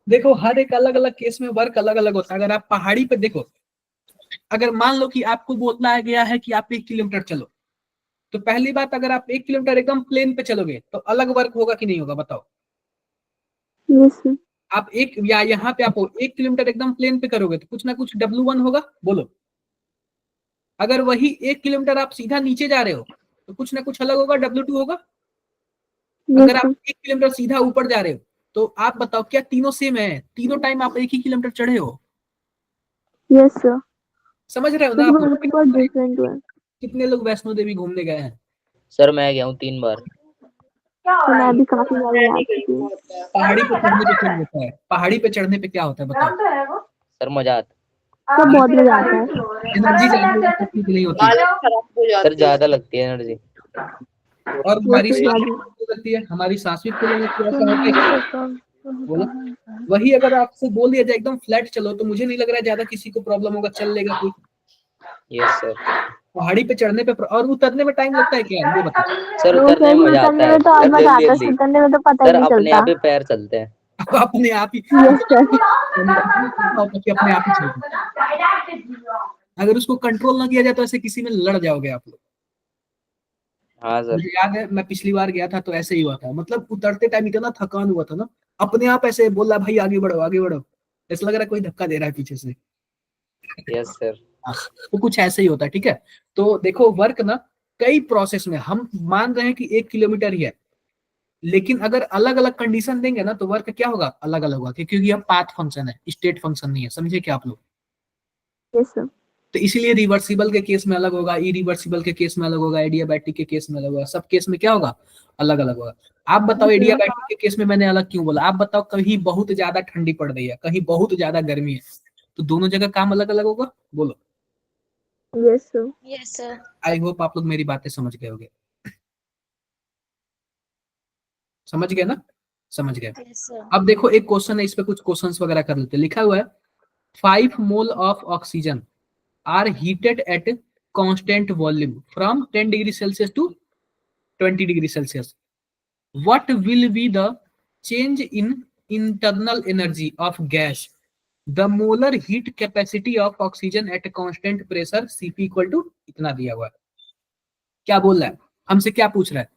देखो हर एक अलग अलग केस में वर्क अलग अलग होता है। अगर आप पहाड़ी पे देखो, अगर मान लो कि आपको बोला गया है कि आप 1 किलोमीटर चलो, तो पहली बात, अगर आप 1 किलोमीटर एकदम प्लेन पे चलोगे तो अलग वर्क होगा कि नहीं होगा बताओ। आप एक, या यहाँ पे आप 1 किलोमीटर एकदम प्लेन पे करोगे तो कुछ ना कुछ W1 होगा, बोलो। अगर वही 1 किलोमीटर आप सीधा नीचे जा रहे हो तो कुछ ना कुछ अलग होगा, W2 होगा। अगर आप 1 किलोमीटर सीधा ऊपर जा रहे हो तो आप बताओ क्या तीनों सेम है, तीनों टाइम आप एक ही किलोमीटर चढ़े हो, यस सर। समझ रहे हो ना आप लोग? बहुत डिफरेंट है। कितने लोग वैष्णो देवी घूमने गए हैं, सर मैं गया हूँ 3 बार। तो मैं भी काफी बार जा चुकी हूँ। पहाड़ी पे चढ़ने पे क्या होता है, पहाड़ी पे चढ़ने पे क्या होता है बताओ, सर मजा आता सब बहुत मजा आता है। एनर्जी ज्यादा लगती कि नहीं होती, है। सर ज्यादा लगती है एनर्जी। और हमारी सांस भी फूलने लगती है, हमारी सांस भी फूलने लगती है, ऐसा होता है क्या? बोलो। वही अगर आपसे बोल दिया जाए एकदम फ्लैट चलो तो मुझे नहीं लग रहा है ज्यादा किसी को प्रॉब्लम होगा, चल लेगा कोई। Yes sir. पहाड़ी पे चढ़ने पे और उतरने में टाइम लगता है क्या, ये बताओ। सर उतरने में मजा आता है। उतरने में तो और सर मजा आता है, जल्दी उतरने में तो पता ही सर नहीं अपने चलता। आप ही पैर चलते हैं। अपने आप ही, यस सर। कि अपने आप ही चलता। अगर उसको कंट्रोल ना किया जाए तो ऐसे किसी में लड़ जाओगे आप लोग। हाँ सर। मुझे याद है मैं पिछली बार गया था तो ऐसे ही हुआ था, मतलब उतरते टाइम इतना थकान हुआ था ना, अपने आप ऐसे बोला भाई आगे बढ़ो आगे बढ़ो, ऐसा लग रहा है कोई धक्का दे रहा है पीछे से। Yes sir. तो कुछ ऐसे ही होता है, ठीक है। तो देखो वर्क ना कई प्रोसेस में, हम मान रहे हैं कि 1 किलोमीटर ही है, लेकिन अगर अलग अलग कंडीशन देंगे ना तो वर्क क्या होगा, अलग अलग होगा, क्योंकि यह पाथ फंक्शन है, स्टेट फंक्शन नहीं है, समझे क्या आप लोग। Yes sir. तो इसीलिए रिवर्सिबल के केस में अलग होगा, इरिवर्सिबल के केस में अलग होगा, एडियाबैटिक के केस में अलग होगा, सब केस में क्या होगा, अलग अलग होगा। आप बताओ एडियाबैटिक के केस में मैंने अलग क्यों बोला, आप बताओ। कहीं बहुत ज्यादा ठंडी पड़ रही है, कहीं बहुत ज्यादा गर्मी है, तो दोनों जगह काम अलग अलग होगा, बोलो। Yes sir. Yes sir. I hope आप लोग मेरी बातें समझ गए होंगे, समझ गए ना, समझ गए। Yes sir. अब देखो एक क्वेश्चन है, इस पे कुछ क्वेश्चंस वगैरह कर लेते हैं। लिखा हुआ है 5 mole of oxygen are heated at constant volume from 10 degree Celsius to 20 degree Celsius, what will be the change in internal energy of gas, the molar heat capacity of oxygen at constant pressure Cp equal to इतना दिया हुआ है। क्या बोल रहा है हमसे, क्या पूछ रहा है,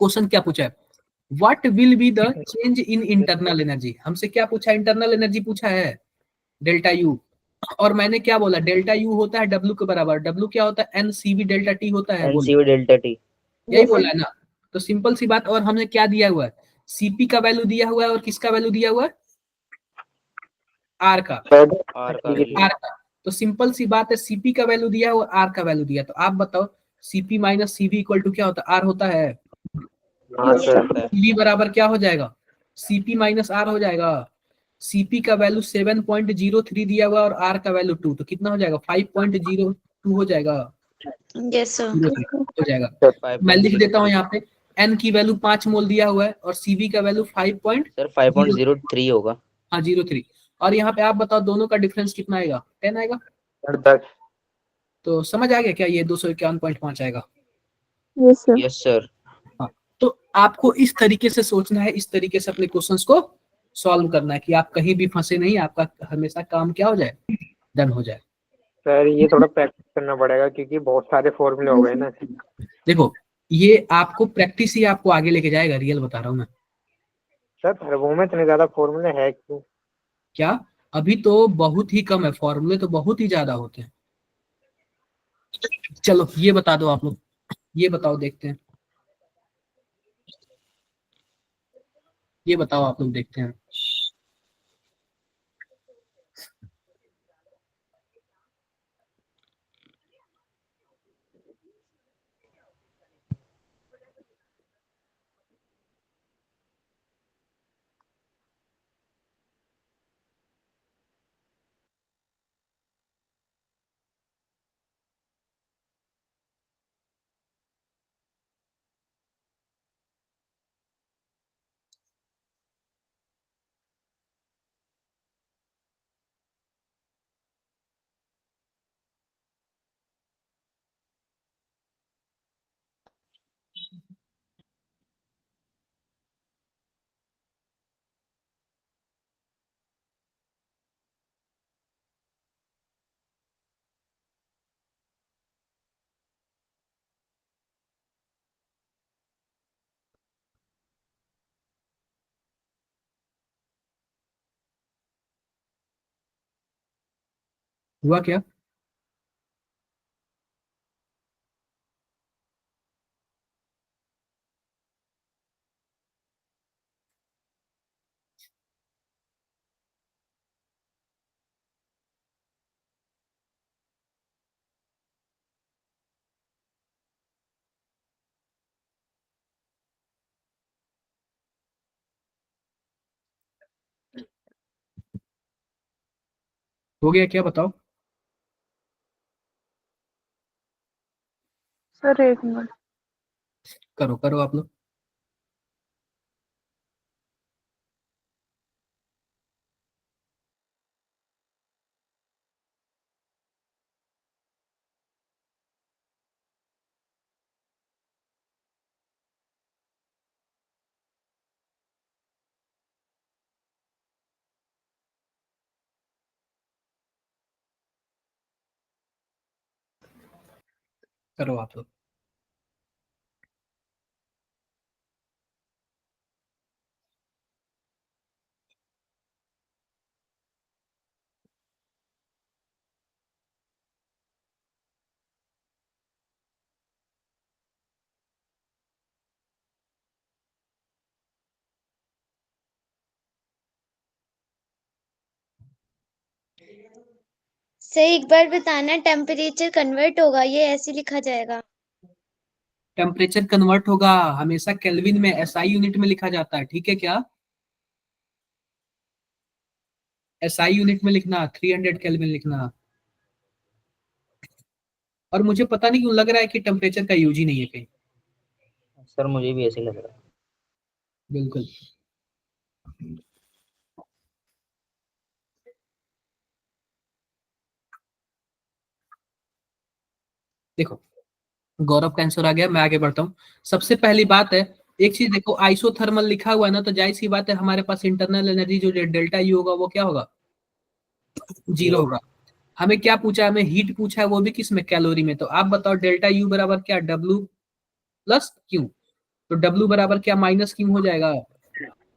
क्वेश्चन क्या पूछा है, what will be the change in internal energy, हमसे क्या पूछा, इंटरनल एनर्जी पूछा है डेल्टा यू, और मैंने क्या बोला, डेल्टा यू होता है डब्ल्यू के बराबर, डब्ल्यू क्या होता है N C V delta T होता है, बोलो एनसीवी डेल्टा टी। यही बोला है ना। तो सिंपल सी बात, और हमने क्या दिया हुआ है, सीपी का वैल्यू दिया हुआ है और किसका वैल्यू दिया हुआ है, आर का, आर का आर का। तो सिंपल सी बात है, सीपी का वैल्यू दिया और आर का वैल्यू दिया, तो आप बताओ CP minus CV equal to क्या होता है, आर होता है। हाँ सर। सीवी बराबर क्या हो जाएगा, सीपी माइनस आर हो जाएगा। सीपी का वैल्यू 7.03 दिया हुआ और आर का वैल्यू 2, तो कितना हो जाएगा 5.02 हो जाएगा, यस सर। 03 हो जाएगा। मैं लिख देता हूँ यहाँ पे, एन की वैल्यू 5 मोल दिया हुआ है और सीवी का वैल्यू 5. सर 5.03 होगा। हाँ 03, और यहाँ पे आप बताओ दोनों का डिफरेंस कितना आएगा, 10 आएगा। सर 10। तो समझ आ गया क्या, ये 251.5 आएगा। Yes sir. Yes sir. हाँ, तो आपको इस तरीके से सोचना है, इस तरीके से अपने क्वेश्चंस को सॉल्व करना है कि आप कहीं भी फंसे नहीं, आपका हमेशा काम क्या हो जाए, डन हो जाए। सर ये थोड़ा प्रैक्टिस करना पड़ेगा क्योंकि बहुत सारे फॉर्मूले हो गए ना। देखो ये आपको प्रैक्टिस ही आपको आगे लेके जाएगा, रियल बता रहा हूँ मैं। सर वो में इतने ज्यादा फॉर्मूले है क्यों? क्या, अभी तो बहुत ही कम है, फॉर्मूले तो बहुत ही ज्यादा होते हैं। चलो ये बता दो आप लोग, ये बताओ देखते हैं, ये बताओ आप लोग देखते हैं। हुआ क्या, हो गया क्या बताओ। सर एक मिनट। करो करो आप लोग। करो आप लोग। सर एक बार बताना, टेम्परेचर कन्वर्ट होगा, ये ऐसे लिखा जाएगा। टेम्परेचर कन्वर्ट होगा हमेशा केल्विन में, एसआई यूनिट में लिखा जाता है, ठीक है क्या, एसआई यूनिट में लिखना, 300 केल्विन लिखना। और मुझे पता नहीं क्यों लग रहा है कि टेम्परेचर का यूज ही नहीं है कहीं। सर मुझे भी ऐसे लग रहा है। बिल्कुल। देखो गौरव का आंसर आ गया, मैं आगे बढ़ता हूँ। सबसे पहली बात है एक चीज देखो, आइसोथर्मल लिखा हुआ है ना, तो जाहिर सी बात है हमारे पास इंटरनल एनर्जी जो डेल्टा यू होगा वो क्या होगा, 0 होगा। हमें क्या पूछा है, हमें हीट पूछा है, वो भी किस में, कैलोरी में। तो आप बताओ डेल्टा यू बराबर क्या, डब्ल्यू प्लस क्यू। तो डब्ल्यू बराबर क्या, माइनस क्यू हो जाएगा।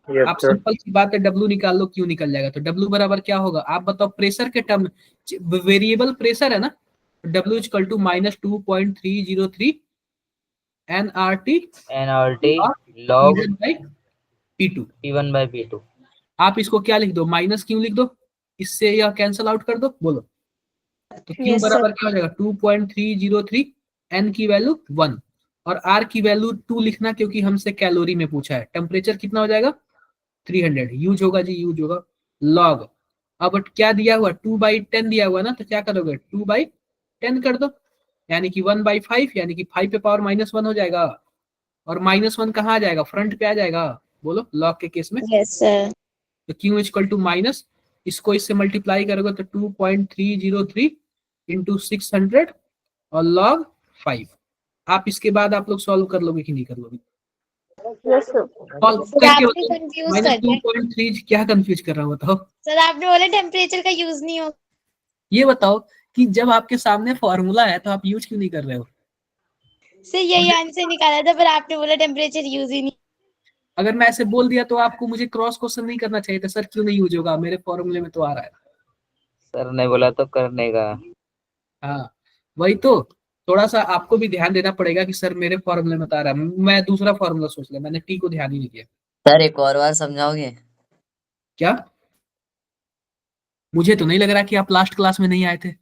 यस आप सर। सिंपल सी बात है, डब्ल्यू निकाल लो, क्यू निकल जाएगा। तो डब्ल्यू बराबर क्या होगा, आप बताओ प्रेशर के टर्म, वेरिएबल प्रेशर है ना, W equal to -2.303 nRT NRT log P1 by P2। P1/P2। आप इसको क्या लिख दो, माइनस क्यू लिख दो, इससे यह कैंसल आउट कर दो, बोलो। तो क्यू Yes, sir. बराबर क्या हो जाएगा, 2.303, एन की वैल्यू 1 और आर की वैल्यू 2 लिखना, क्योंकि हमसे कैलोरी में पूछा है। टेम्परेचर कितना हो जाएगा, 300 यूज होगा जी, यूज होगा। लॉग, अब क्या दिया हुआ, 2/10 दिया हुआ ना, तो क्या करोगे, 2/10 कर दो, यानी कि 1/5, यानी कि 5 पे पावर -1 हो जाएगा। और -1 कहाँ आ जाएगा, फ्रंट पे आ जाएगा, बोलो लॉग के केस में। Yes, sir. तो क्यू इक्वल टू माइनस, इसको इससे मल्टीप्लाई करोगे तो 2.303 इंटू 600 और लॉग 5। आप इसके बाद आप लोग सॉल्व कर लोगे कि नहीं कर लोगे, यस सर। सॉल्व सर करके आपने बताओ। कंफ्यूज माइनस कर टू दिया। पॉइंट थ्री क्या कंफ्यूज कर रहा हूँ बताओ। सर आपने बोला टेम्परेचर का यूज नहीं हो। ये बताओ कि जब आपके सामने फॉर्मूला है तो आप यूज क्यों नहीं कर रहे हो। सर यही आंसर निकाला था, पर आपने बोला टेम्परेचर यूज ही नहीं। अगर मैं ऐसे बोल दिया तो आपको मुझे क्रॉस क्वेश्चन नहीं करना चाहिए था, सर क्यों नहीं यूज होगा, मेरे फॉर्मूले में तो आ रहा है। सर ने बोला तो करने का। हाँ वही तो, थोड़ा सा आपको भी ध्यान देना पड़ेगा कि सर मेरे फॉर्मूले में तो आ रहा है, मैं दूसरा फॉर्मूला सोच लिया, मैंने टी को ध्यान ही नहीं दिया। सर एक और बार समझाओगे? क्या, मुझे तो नहीं लग रहा कि आप लास्ट क्लास में नहीं आए थे।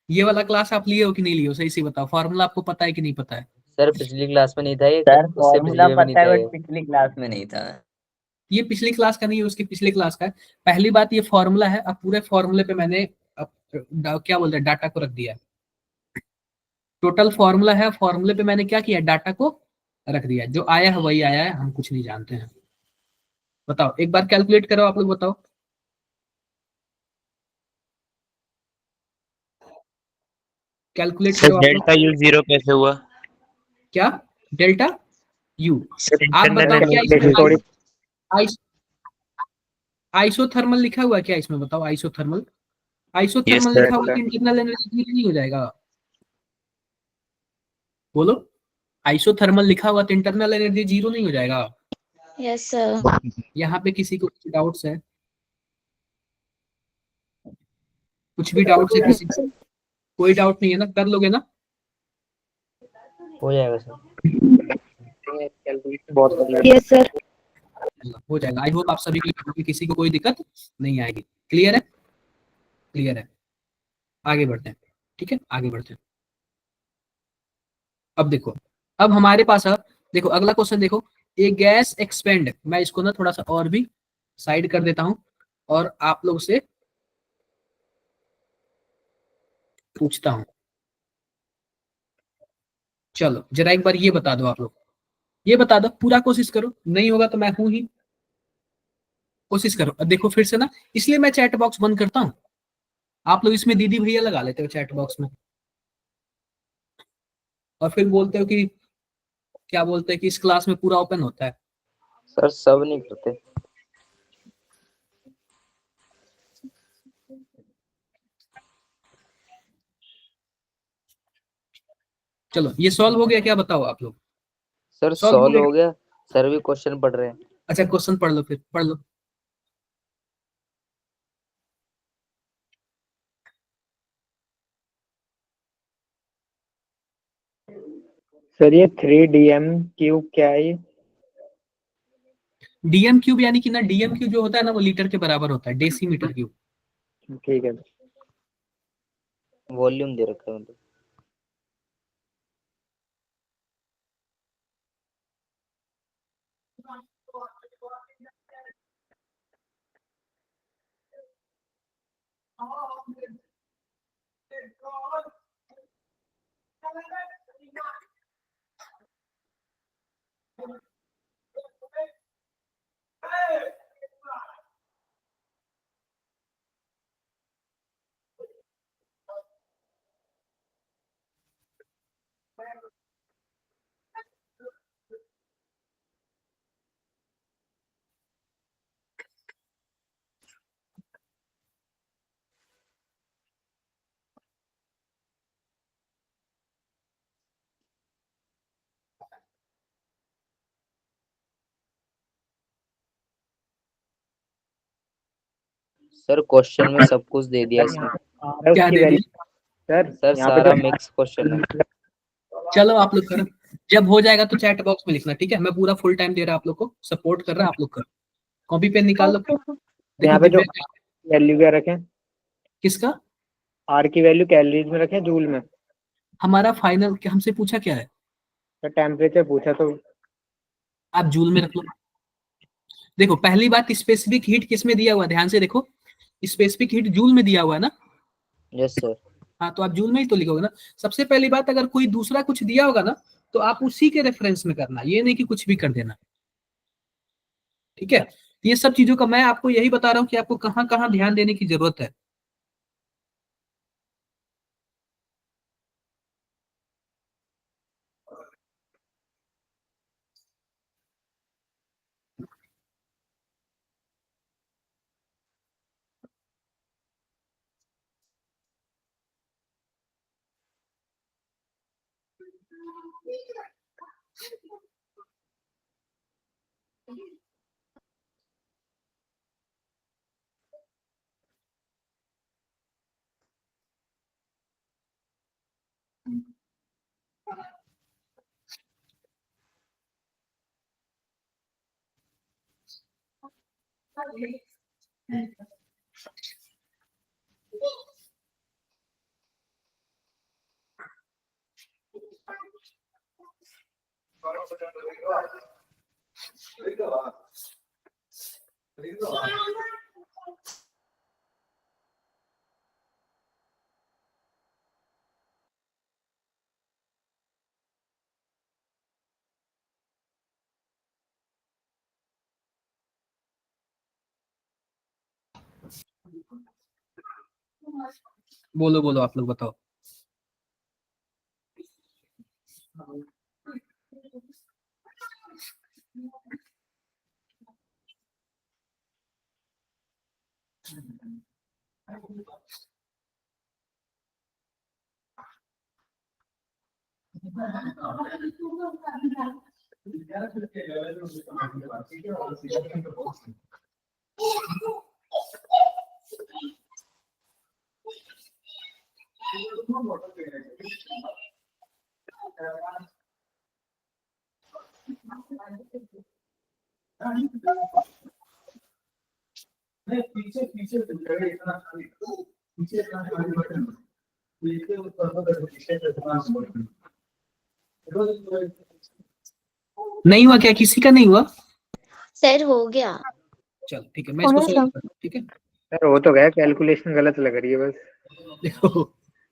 ये वाला क्लास आप लिए हो कि नहीं लिए हो, सही से बताओ, फॉर्मूला आपको पता है कि नहीं पता है। सर पिछली क्लास में नहीं था ये, सर उससे पिछली में भी नहीं था ये। पिछली क्लास में नहीं था। ये पिछली क्लास का नहीं है, उसकी पिछली क्लास का है। पहली बात ये फॉर्मूला है, अब पूरे फॉर्मूले पे मैंने क्या बोलते हैं, डाटा को रख दिया है। टोटल फॉर्मूला है, फॉर्मूले पे मैंने क्या किया, डाटा को रख दिया है। जो आया है वही आया है, हम कुछ नहीं जानते हैं। बताओ एक बार कैलकुलेट करो आप लोग, बताओ कैलकुलेट सर करो आप लोग। डेल्टा यू 0 कैसे हुआ? क्या, डेल्टा यू, सर आप इंटरनल बताओ क्या एनर्जी इसमें थोड़ी आइसोथर्मल लिखा हुआ है क्या इसमें, बताओ आइसोथर्मल। Yes isothermal sir. लिखा हुआ है, इंटरनल एनर्जी नहीं हो जाएगा, बोलो। आइसोथर्मल लिखा हुआ तो इंटरनल एनर्जी 0 नहीं हो जाएगा। Yes, sir. यहाँ पे किसी को कुछ डाउट्स है, कुछ भी डाउट्स है किसी को, कोई डाउट नहीं है ना, कर लोगे ना। हो जाएगा सर। कैलकुलेशन बहुत बढ़िया है। Yes, sir. हो जाएगा, आई होप आप सभी को, किसी को कोई दिक्कत नहीं आएगी। क्लियर है, क्लियर है, आगे बढ़ते हैं, ठीक है आगे बढ़ते हैं। अब देखो, अब हमारे पास, अब देखो अगला क्वेश्चन देखो, ए गैस एक्सपेंड, मैं इसको ना थोड़ा सा और भी साइड कर देता हूं और आप लोग से पूछता हूं। चलो जरा एक बार ये बता दो आप लोग, ये बता दो, पूरा कोशिश करो, नहीं होगा तो मैं हूं ही, कोशिश करो। अब देखो फिर से ना, इसलिए मैं चैट बॉक्स बंद करता हूं, आप लोग इसमें दीदी भैया लगा लेते हो चैट बॉक्स में, और फिर बोलते हो कि, क्या बोलते हैं कि इस क्लास में पूरा ओपन होता है। सर सब नहीं करते। चलो ये सॉल्व हो गया क्या, बताओ आप लोग। सर सॉल्व हो सॉल्व गया, हो गया। सर भी क्वेश्चन पढ़ रहे हैं। अच्छा क्वेश्चन पढ़ लो, फिर पढ़ लो। सर ये 3 DM क्यूब क्या है ये? डीएम क्यूब यानी कि ना, डीएम क्यूब जो होता है ना वो लीटर के बराबर होता है, डेसीमीटर क्यूब। ठीक है। वॉल्यूम दे रखा है मतलब। सर क्वेश्चन में सब कुछ दे दिया इसमें। क्या दे दिया? सर सर यहाँ पे सारा तो मिक्स क्वेश्चन है। चलो आप लोग करो, जब हो जाएगा तो चैट बॉक्स में लिखना, ठीक है? मैं पूरा फुल टाइम दे रहा आप लोग को, सपोर्ट कर रहा, आप लोग करो, कॉपी पेन निकाल लो। देखो यहाँ पे जो दिव्या, वैल्यू क्या रखें, किसका? आर की वैल्यू कैलोरीज में रखें जूल में? हमारा फाइनल हमसे पूछा क्या है? सर टेम्परेचर पूछा तो आप जूल में रख लो। देखो पहली बात, स्पेसिफिक हीट किस में दिया हुआ है, ध्यान से देखो, स्पेसिफिक हीट जूल में दिया हुआ है ना? Yes sir. हाँ, तो आप जूल में ही तो लिखोगे ना। सबसे पहली बात, अगर कोई दूसरा कुछ दिया होगा ना तो आप उसी के रेफरेंस में करना, ये नहीं कि कुछ भी कर देना, ठीक है? ये सब चीजों का मैं आपको यही बता रहा हूँ कि आपको कहाँ कहाँ ध्यान देने की जरूरत है। बोलो बोलो, आप लोग बताओ। नहीं हुआ क्या? किसी का नहीं हुआ? सर हो गया। चलो ठीक है, मैं इसको होने solve दो। करता हूँ, ठीक है? सर हो तो गया, कैलकुलेशन गलत लग रही है बस। देखो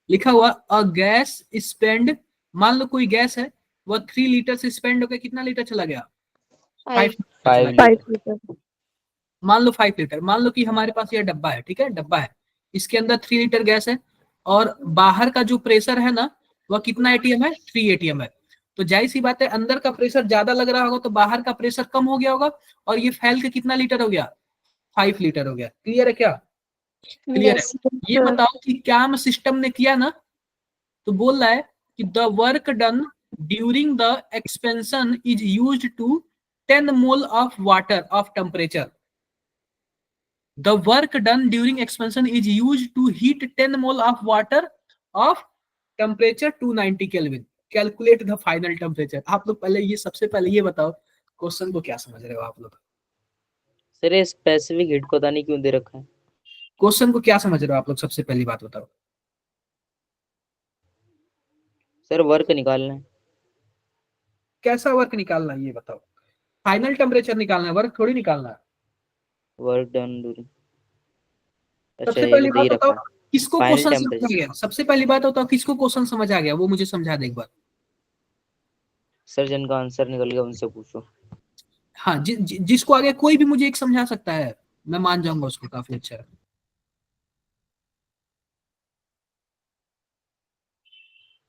लिखा हुआ अ गैस स्पेंड, मान लो कोई गैस है, वह 3 लीटर से स्पेंड होकर कितना लीटर चला गया? 5 5 लीटर। 5 लीटर। मान लो 5 लीटर, मान लो कि हमारे पास यह डब्बा है, ठीक है? डब्बा है, इसके अंदर 3 लीटर गैस है, और बाहर का जो प्रेशर है ना वह कितना एटीएम है? 3 एटीएम है। तो जाहिर सी बात है, अंदर का प्रेशर ज्यादा लग रहा होगा तो बाहर का प्रेशर कम हो गया होगा, और ये फैल के कितना लीटर हो गया? 5 लीटर हो गया। क्लियर है क्या? क्लियर है? यस ये बताओ कि क्या सिस्टम ने किया ना, तो बोल रहा है कि the work done during the expansion is used to 10 mole of water of temperature. The work done during expansion is used to heat 10 mole of water of temperature 290 Kelvin. Calculate the final temperature. आप लोग पहले ये, सबसे पहले ये बताओ question को क्या समझ रहे हो आप लोग? सर ये स्पेसिफिक हीट पता नहीं क्यों दे रखा है। क्वेश्चन को क्या समझ रहे हो आप लोग? सबसे पहली बात बताओ। सर वर्क निकालना है। कैसा वर्क निकालना है ये बताओ? फाइनल टेम्परेचर निकालना है, वर्क थोड़ी निकालना है। वर्क डन ड्यूरिंग, अच्छा सबसे ये पहली भी दे बात ही बताओ, रखा है। किसको फाइनल क्वेश्चन समझ आ टेम्परेचर। गया? सबसे पहली बात बताओ, किसको क्वेश्चन समझ आ गया? वो मुझे समझा दे एक बार। सर जिनका आंसर निकल गया उनसे पूछो। हाँ, जिसको आगे कोई भी मुझे एक समझा सकता है, मैं मान जाऊंगा उसको, काफी अच्छा है।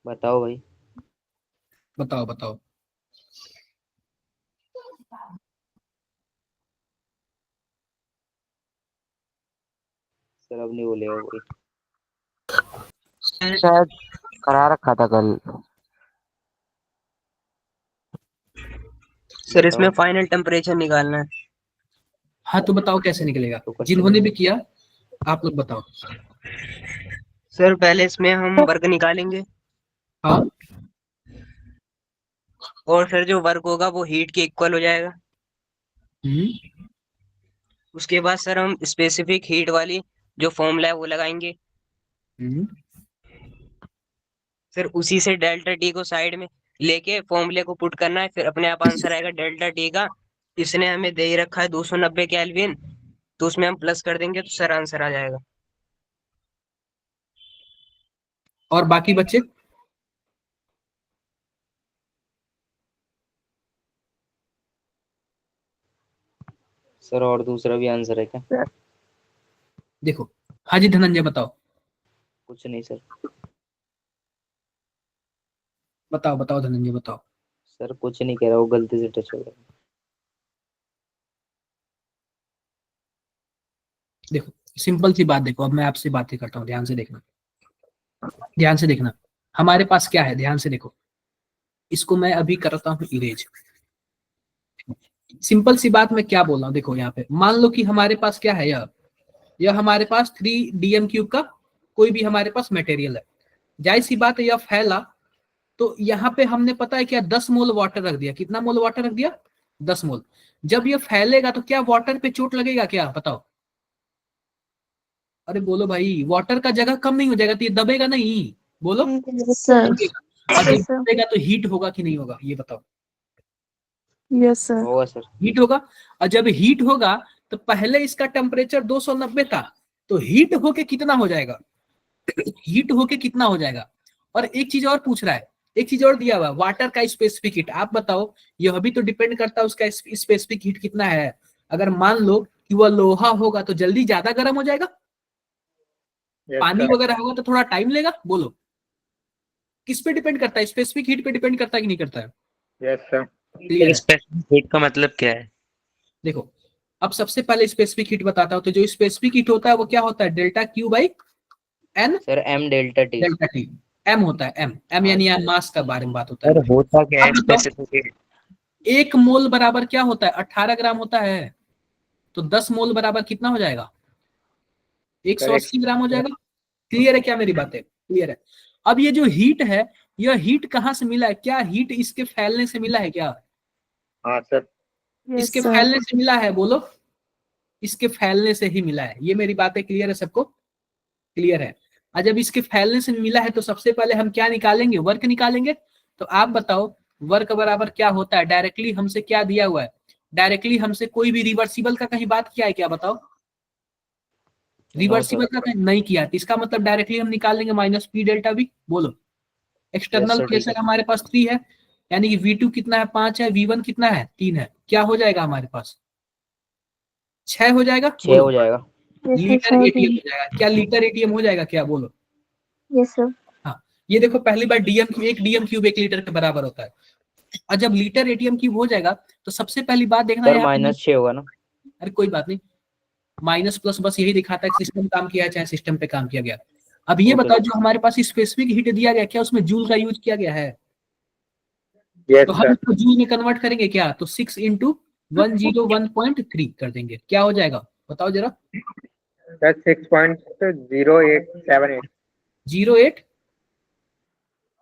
बताओ भाई। बताओ बताओ। सर अब नहीं बोलेगा कोई। शायद करा रखा था कल। सर इसमें फाइनल टेम्परेचर निकालना है। हाँ तो बताओ कैसे निकलेगा? तो क्वेश्चन जिन्होंने भी किया आप लोग बताओ। सर पहले इसमें हम वर्क निकालेंगे हाँ और सर जो वर्क होगा वो हीट के इक्वल हो जाएगा। उसके बाद सर हम स्पेसिफिक हीट वाली जो फॉर्मूला है वो लगाएंगे। फिर उसी से डेल्टा टी को साइड में लेके फॉर्मूले को पुट करना है, फिर अपने आप आंसर आएगा डेल्टा टी का। इसने हमें दे ही रखा है 290 केल्विन, तो उसमें हम प्लस कर देंगे तो सर आंसर आ जाएगा। और बाकी बच्चे? सर और दूसरा भी आंसर है क्या? देखो, हाँ जी धनंजय बताओ। कुछ नहीं सर। बताओ बताओ धनंजय बताओ। सर कुछ नहीं कह रहा, वो गलती से टच हो गया। देखो सिंपल सी बात, देखो अब मैं आपसे बातें करता हूँ, ध्यान से देखना, ध्यान से देखना। हमारे पास क्या है, ध्यान से देखो। इसको मैं अभी करता हूँ इरेज। सिंपल सी बात मैं क्या बोल रहा हूँ, देखो यहाँ पे मान लो कि हमारे पास क्या है, यह हमारे पास 3 DM³ का कोई भी हमारे पास मटेरियल है। जाहिर सी बात है यह फैला, तो यहाँ पे हमने पता है क्या 10 मोल वाटर रख दिया। कितना मोल वाटर रख दिया? 10 मोल। जब ये फैलेगा तो क्या वाटर पे चोट लगेगा क्या? बताओ। अरे बोलो भाई, वाटर का जगह कम नहीं हो जाएगा तो ये दबेगा नहीं? बोलो। सर। और जब दबेगा तो हीट होगा कि नहीं होगा, ये बताओ। Yes sir. होगा सर। हीट होगा। और जब हीट होगा तो पहले इसका टेम्परेचर 290 था, तो हीट होके कितना हो जाएगा? हीट होके कितना हो जाएगा? और एक चीज और पूछ रहा है, एक चीज और दिया हुआ, वाटर का स्पेसिफिक हीट। आप बताओ, यह भी तो डिपेंड करता है उसका स्पेसिफिक हीट कितना है। अगर मान लो कि वह लोहा होगा तो जल्दी ज्यादा गर्म हो जाएगा, पानी वगैरह होगा तो थोड़ा टाइम लेगा। बोलो किस पे डिपेंड करता है? स्पेसिफिक हीट पे डिपेंड करता है कि नहीं करता है? Yes sir. क्लियर है? स्पेसिफिक हीट का मतलब क्या है? देखो अब सबसे पहले स्पेसिफिक हीट बताता हूं। तो जो स्पेसिफिक हीट होता है वो क्या होता है? Delta Q by N. Sir M delta T. Delta T M होता है। एम एम यानी मास का बारे में बात होता सर है। होता क्या है अब बताओ, स्पेसिफिक हीट? 1 मोल बराबर क्या होता है? 18 ग्राम होता है। तो 10 मोल बराबर कितना हो जाएगा? 180 ग्राम हो जाएगा। क्लियर है क्या मेरी बातें? क्लियर है? अब ये जो हीट है, यह हीट कहाँ से मिला है? क्या हीट इसके फैलने से मिला है क्या? हाँ सर। इसके फैलने से मिला है? बोलो। इसके फैलने से ही मिला है। ये मेरी बातें क्लियर है सबको? क्लियर है? और जब इसके फैलने से मिला है तो सबसे पहले हम क्या निकालेंगे? वर्क निकालेंगे। तो आप बताओ वर्क बराबर क्या होता है? डायरेक्टली हमसे क्या दिया हुआ है? डायरेक्टली हमसे कोई भी रिवर्सिबल का कहीं बात किया है क्या? बताओ। रिवर्सिबल का कहीं नहीं किया, तो इसका मतलब डायरेक्टली हम निकाल लेंगे माइनस पी डेल्टा वी। बोलो। एक्सटर्नल प्रेशर हमारे पास 3 है, यानी कि V2 कितना है? 5 है। V1 कितना है? 3 है। क्या हो जाएगा हमारे पास? 6 हो जाएगा। 6 हो जाएगा। लीटर एटीएम हो जाएगा। क्या लीटर एटीएम हो जाएगा क्या? बोलो। Yes sir. हाँ, ये देखो पहली बार एक DM³ 1 लीटर के बराबर होता है। और जब लीटर ATM³ हो जाएगा तो सबसे पहली बात देखना सर है -6 होगा ना? अरे कोई बात नहीं, माइनस प्लस बस यही दिखाता है कि सिस्टम काम किया है चाहे सिस्टम पे काम किया गया। अब ये बताओ जो हमारे पास स्पेसिफिक हीट दिया गया, क्या उसमें जूल का यूज किया गया है? यस तो हम सर। इसको जूल में कन्वर्ट करेंगे क्या? तो 6 × 101.3 कर देंगे। क्या हो जाएगा बताओ जरा? सर 6.0878। 08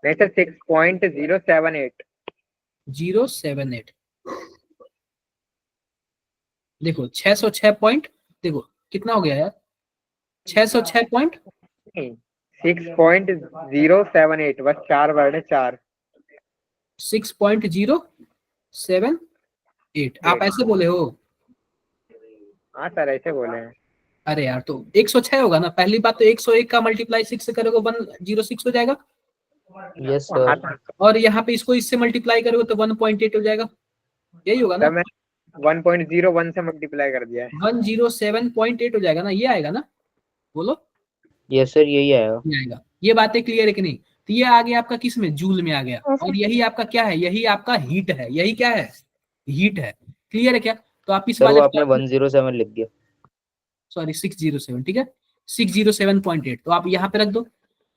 नहीं सर 6.078। 078। देखो 606 पॉइंट, देखो कितना हो गया यार? 606 पॉइंट 6.078, बस 4 वर्ड है, 4। 6.078 आप ऐसे बोले हो? हाँ सर ऐसे बोले हैं। अरे यार तो 106 होगा ना। पहली बात तो 101 का मल्टीप्लाई 6 से करोगे 106 हो जाएगा। Yes sir. और यहाँ पे इसको इससे मल्टीप्लाई करोगे तो 1.8 हो जाएगा। यही होगा ना? सर मैं 1.01 से मल्टीप्लाई कर दिया है। 107.8 हो जाएगा ना? ये आएगा ना? बोलो। यस सर यही आएगा। ये आएगा। ये बातें क्लियर है कि नहीं? तो ये आ गया आपका किस में? जूल में आ गया। और यही आपका क्या है? यही आपका हीट है। यही क्या है? हीट है। क्लियर है क्या? तो आप इस सर वो वाले आपने 107 लिख दिया। सॉरी 607, ठीक है 607.8। तो आप यहाँ पे रख दो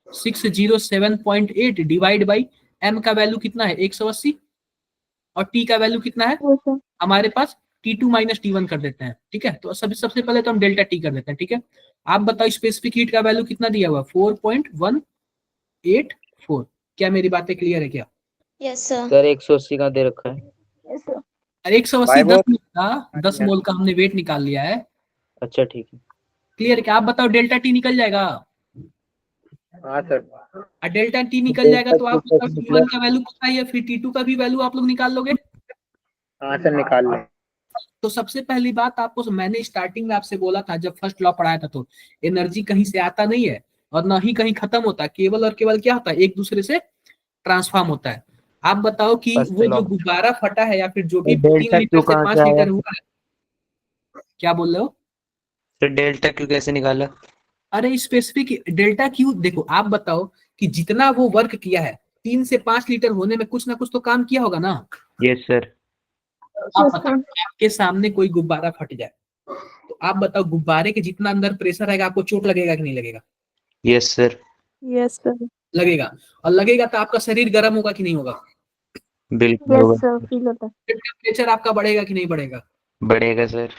607.8 डिवाइड बाई m का वैल्यू कितना है? 180। और t का वैल्यू कितना है हमारे पास? T2 माइनस T1 कर देते हैं, ठीक है। तो सबसे पहले तो हम डेल्टा टी कर देते हैं, ठीक है। आप बताओ स्पेसिफिक हीट का वैल्यू कितना दिया हुआ, 4.184। क्या मेरी बातें क्लियर है क्या? Yes sir. सर 180 का दे रखा है। Yes, sir. अरे 180 Five 10 और- मोल का, 10 मोल का हमने वेट निकाल लिया है, अच्छा ठीक है। क्लियर है क्या? आप बताओ डेल्टा टी निकल जाएगा, हाँ सर। और डेल्टा टी निकल जाएगा तो आप बताओ T1 का वैल्यू पता है, या फिर T2 का भी वैल्यू आप लोग निकाल लोगे? हाँ सर, निकाल लें। तो सबसे पहली बात आपको, मैंने स्टार्टिंग में आपसे बोला था जब फर्स्ट लॉ पढ़ाया था, तो एनर्जी कहीं से आता नहीं है और ना ही कहीं खत्म होता है, केवल और केवल क्या होता है, एक दूसरे से ट्रांसफॉर्म होता है। आप बताओ कि First वो law. जो गुब्बारा फटा है या फिर जो भी तो 3 डेल्टा लीटर क्यू से कहाँ 5 से आया? लीटर हुआ है, क्या बोल रहे हो? तो डेल्टा क्यू कैसे निकाला? अरे स्पेसिफिक डेल्टा क्यू देखो, आप बताओ कि जितना वो वर्क किया है 3 से 5 लीटर होने में कुछ ना कुछ तो काम किया होगा ना। Yes sir. आप Yes, बताओ, sir. आपके सामने कोई गुब्बारा फट जाए तो आप बताओ गुब्बारे के जितना अंदर प्रेशर रहेगा आपको चोट लगेगा कि नहीं लगेगा? Yes sir. Yes, sir. लगेगा। और लगेगा तो आपका शरीर गर्म होगा कि नहीं होगा? बिल्कुल Yes, होगा। sir. Feel होता है. टेम्परेचर आपका बढ़ेगा कि नहीं बढ़ेगा? बढ़ेगा सर।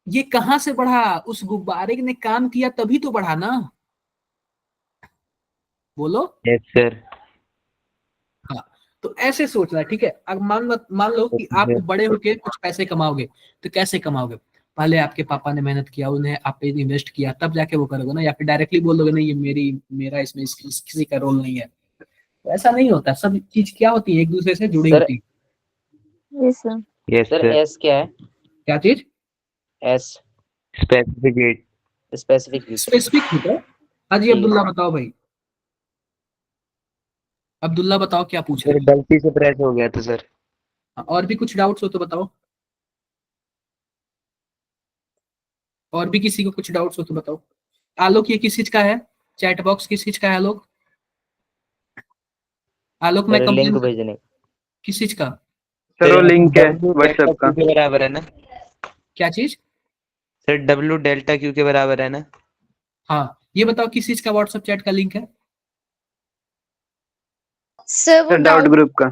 ये कहाँ से बढ़ा? उस गुब्बारे ने काम किया तभी तो बढ़ा ना, बोलो। Yes sir. हाँ, तो ऐसे सोचना है, ठीक है। अब मान लो कि आप बड़े होके कुछ पैसे कमाओगे, तो कैसे कमाओगे? पहले आपके पापा ने मेहनत किया, उन्हें आप पे इन्वेस्ट किया, तब जाके वो करोगे ना, या फिर डायरेक्टली बोल दोगे नहीं ये मेरा इसमें किसी का रोल नहीं है। तो ऐसा नहीं होता, सब चीज क्या होती है, एक दूसरे से जुड़ी सर होती है। Yes, sir. Yes sir sir. S क्या है? क्या चीज? S specific heat. Specific heat. Specific heat है। हाँ जी, ठीक है। अब्दुल्ला बताओ भाई, अब्दुल्ला बताओ क्या पूछ रहे सर गलती से प्रेस हो गया था सर। हो? और भी कुछ डाउट्स हो तो बताओ, और भी किसी को कुछ डाउट्स हो तो बताओ। आलोक ये किस चीज का है? चैट बॉक्स किस चीज का है आलोक? आलोक मैं सर लिंक कंप्लेन भेजने। किस चीज का? सर वो लिंक है W व्हाट्सएप डेल्टा का। क्यू के बराबर है ना? क्या चीज? सर W डेल्टा क्यू के बराबर है ना? हाँ, ये बताओ किस चीज का व्हाट्सएप चैट का लिंक है? सर वो सर डाउट ग्रुप का।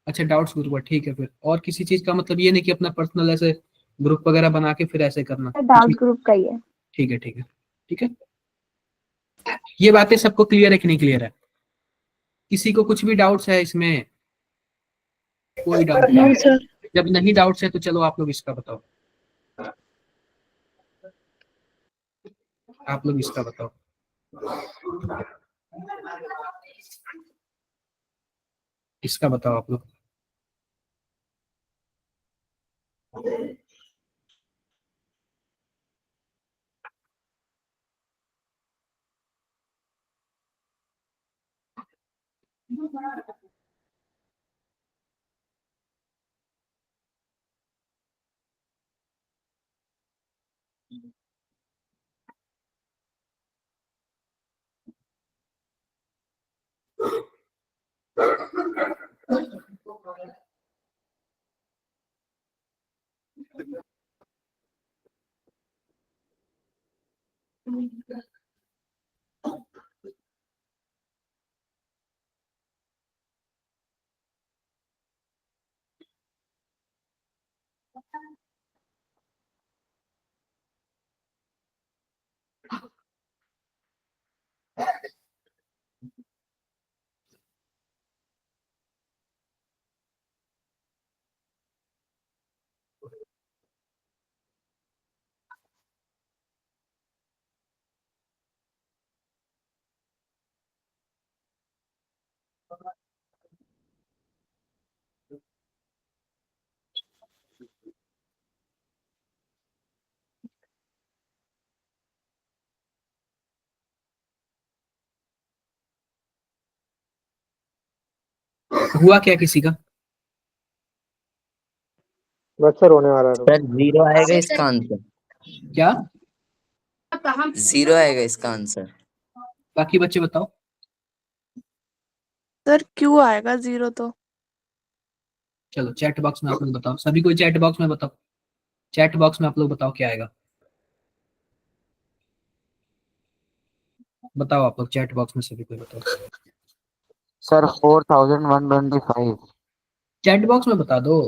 अच्छा, डाउट्स ग्रुप है, ठीक है। फिर और किसी चीज का मतलब ये नहीं कि अपना पर्सनल ऐसे ग्रुप वगैरह बना के फिर ऐसे करना? डाउट ग्रुप का ही है. ठीक है, ठीक है, ठीक है। ये बातें सबको क्लियर है कि नहीं क्लियर है? किसी को कुछ भी डाउट्स है इसमें? कोई डाउट No, नहीं? sir. जब नहीं डाउट्स है तो चलो आप लोग इसका बताओ, आप लोग इसका बताओ। इसका बताओ आप लोग। हुआ क्या किसी का? बस सर होने वाला है। सर जीरो आएगा इसका आंसर। क्या? जीरो आएगा इसका आंसर। बाकी बच्चे बताओ। सर क्यों आएगा 0 तो? चलो चैट बॉक्स में आप लोग बताओ, सभी कोई चैट बॉक्स में बताओ, चैट बॉक्स में आप लोग बताओ क्या आएगा। बताओ आप लोग चैट बॉक्स में सभी कोई बताओ। सर 4125। चैट बॉक्स में बता दो।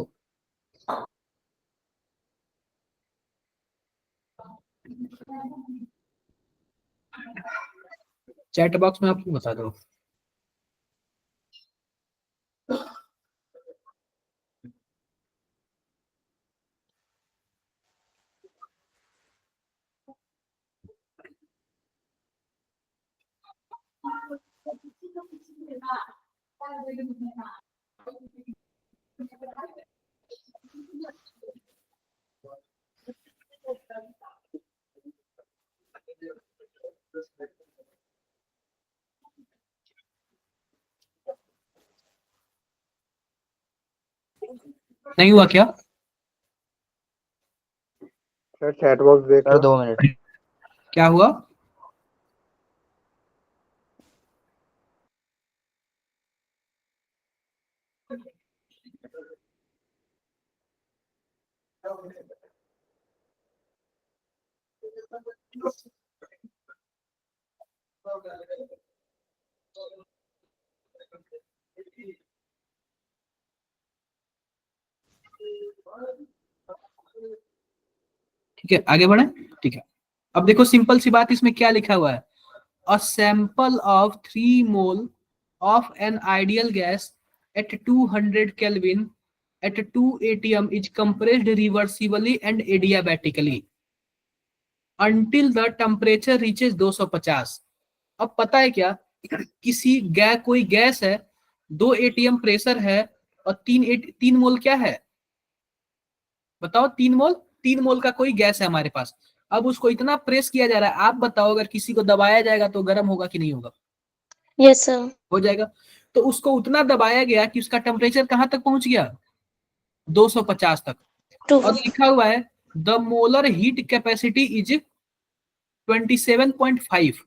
चैट बॉक्स में आपको बता दो। नहीं हुआ क्या? सर चैट बॉक्स देख सर लो। 2 मिनट। क्या हुआ? ठीक है, आगे बढ़े। ठीक है, अब देखो सिंपल सी बात, इसमें क्या लिखा हुआ है? A sample of 3 mole of an ideal gas at 200 Kelvin at 2 atm is compressed reversibly and adiabatically until the temperature reaches 250। अब पता है क्या, कोई गैस है, 2 atm प्रेशर है और 3 मोल क्या है बताओ? 3 मोल का कोई गैस है हमारे पास। अब उसको इतना प्रेस किया जा रहा है, आप बताओ अगर किसी को दबाया जाएगा तो गर्म होगा कि नहीं होगा? Yes sir. हो जाएगा। तो उसको उतना दबाया गया कि उसका टेम्परेचर कहां तक पहुंच गया? 250 तक। और लिखा हुआ है the molar heat capacity is 27.5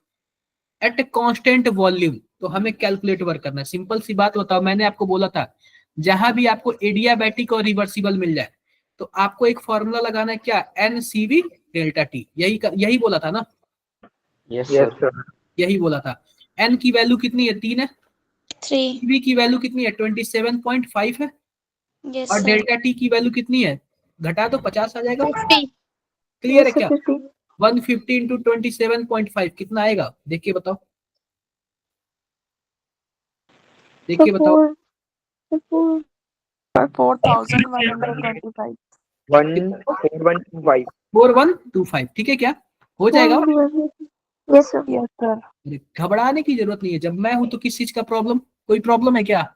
eight constant volume. तो हमें कैलकुलेट वर्क करना है। सिंपल सी बात बताओ, मैंने आपको बोला था जहां भी आपको एडियाबैटिक और रिवर्सिबल मिल जाए तो आपको एक फॉर्मूला लगाना है, क्या? NCV delta T. यही बोला था ना? Yes yes sir. सर। यही बोला था। N की वैल्यू कितनी है? 3 है। 3। CV की वैल्यू कितनी है? 27.5 है। यस और सर। डेल्टा टी की वैल्यू कितनी है? घटा तो 50 आ जाएगा। 50। क्लियर है Yes, क्या? 50. 150 इंटू 27.5 कितना आएगा? देख के बताओ, देख So के बताओ। 4,125. 14125। 4125, ठीक है क्या? हो जाएगा। Yes, sir. Yes, sir. अरे घबराने की जरूरत नहीं है, जब मैं हूं तो किस चीज का प्रॉब्लम? कोई प्रॉब्लम है क्या?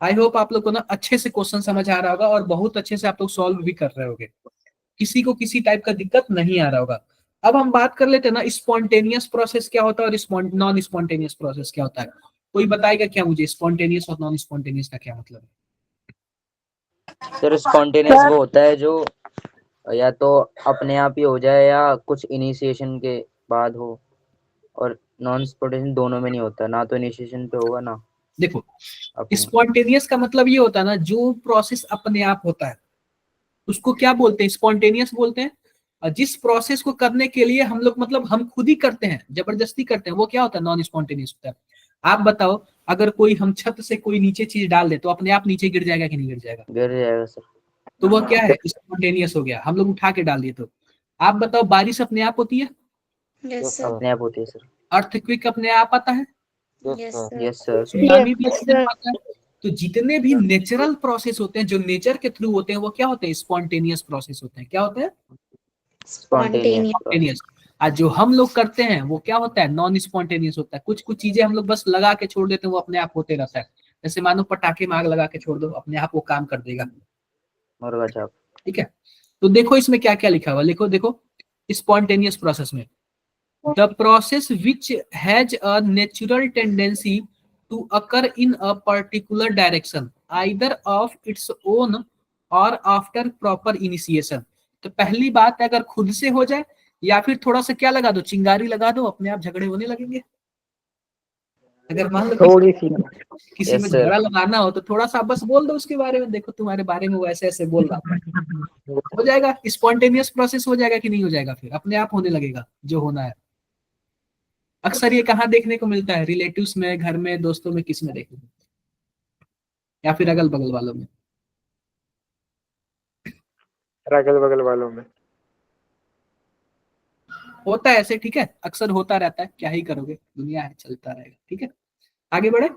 आई होप आप लोग को ना अच्छे से क्वेश्चन समझ आ रहा होगा और बहुत अच्छे से आप लोग सॉल्व भी कर रहे होगे, किसी को किसी टाइप का दिक्कत नहीं आ रहा होगा। अब हम बात कर लेते हैं ना, स्पॉन्टेनियस प्रोसेस क्या होता है और नॉन स्पॉन्टेनियस प्रोसेस क्या होता है। कोई बताएगा क्या मुझे स्पॉन्टेनियस और नॉन स्पॉन्टेनियस का क्या मतलब है? सर स्पॉन्टेनियस वो होता है जो या तो अपने आप ही हो जाए या कुछ इनिशिएशन के बाद हो, और नॉन स्पॉन्टेनियस दोनों में नहीं होता, ना तो इनिशिएशन पे होगा ना देखो, अपने। स्पॉन्टेनियस का मतलब ये होता है ना, जो प्रोसेस अपने आप होता है उसको क्या बोलते हैं? स्पॉन्टेनियस बोलते हैं। और जिस प्रोसेस को करने के लिए हम लोग मतलब हम खुद ही करते हैं, जबरदस्ती करते हैं, वो क्या होता है? नॉन स्पॉन्टेनियस होता है। आप बताओ, अगर कोई हम छत से कोई नीचे चीज डाल दे तो अपने आप नीचे गिर जाएगा कि नहीं गिर जाएगा? गिर जाएगा सर। तो वो क्या है? स्पॉन्टेनियस हो गया, हम लोग उठा के डाल दिए। तो आप बताओ, बारिश अपने आप होती है? Yes sir. अपने आप होती है सर। अर्थक्वेक अपने आप आता है? Yes sir. Yes sir. Tsunami भी अपने आप आता है? तो जितने भी नेचुरल प्रोसेस होते हैं जो नेचर के थ्रू होते हैं वो क्या होते हैं? स्पॉन्टेनियस प्रोसेस होते हैं। क्या होते हैं? स्पॉन्टेनियस। स्पॉन्टेनियस। आज जो हम लोग करते हैं वो क्या होता है? नॉन स्पॉन्टेनियस होता है। कुछ कुछ चीजें हम लोग बस लगा के छोड़ देते हैं, वो अपने आप होते रहता है। जैसे मानो पटाखे में आग लगा के छोड़ दो, अपने आप वो काम कर देगा। मुर्गा छाप। ठीक है, तो देखो इसमें क्या क्या लिखा हुआ, लिखो देखो। स्पॉन्टेनियस प्रोसेस में the process which has a natural tendency to occur in a particular direction either of its own or after proper initiation. तो पहली बात है, अगर खुद से हो जाए या फिर थोड़ा सा क्या लगा दो, चिंगारी लगा दो, अपने आप झगड़े होने लगेंगे। अगर मान लो थोड़ी सी। किसी में यस सर। झगड़ा लगाना हो तो थोड़ा सा बस बोल दो उसके बारे में, देखो तुम्हारे बारे में वो ऐसे ऐसे बोल रहा है, हो जाएगा। स्पॉन्टेनियस प्रोसेस हो जाएगा कि नहीं हो जाएगा? फिर अपने आप होने लगेगा जो होना है। अक्सर ये कहाँ देखने को मिलता है? रिलेटिव्स में, घर में, दोस्तों में, किस में देखने को मिलता है? या फिर अगल बगल वालों में? अगल बगल वालों में। होता है ऐसे, ठीक है, अक्सर होता रहता है, क्या ही करोगे, दुनिया है, चलता रहेगा, ठीक है। आगे बढ़े,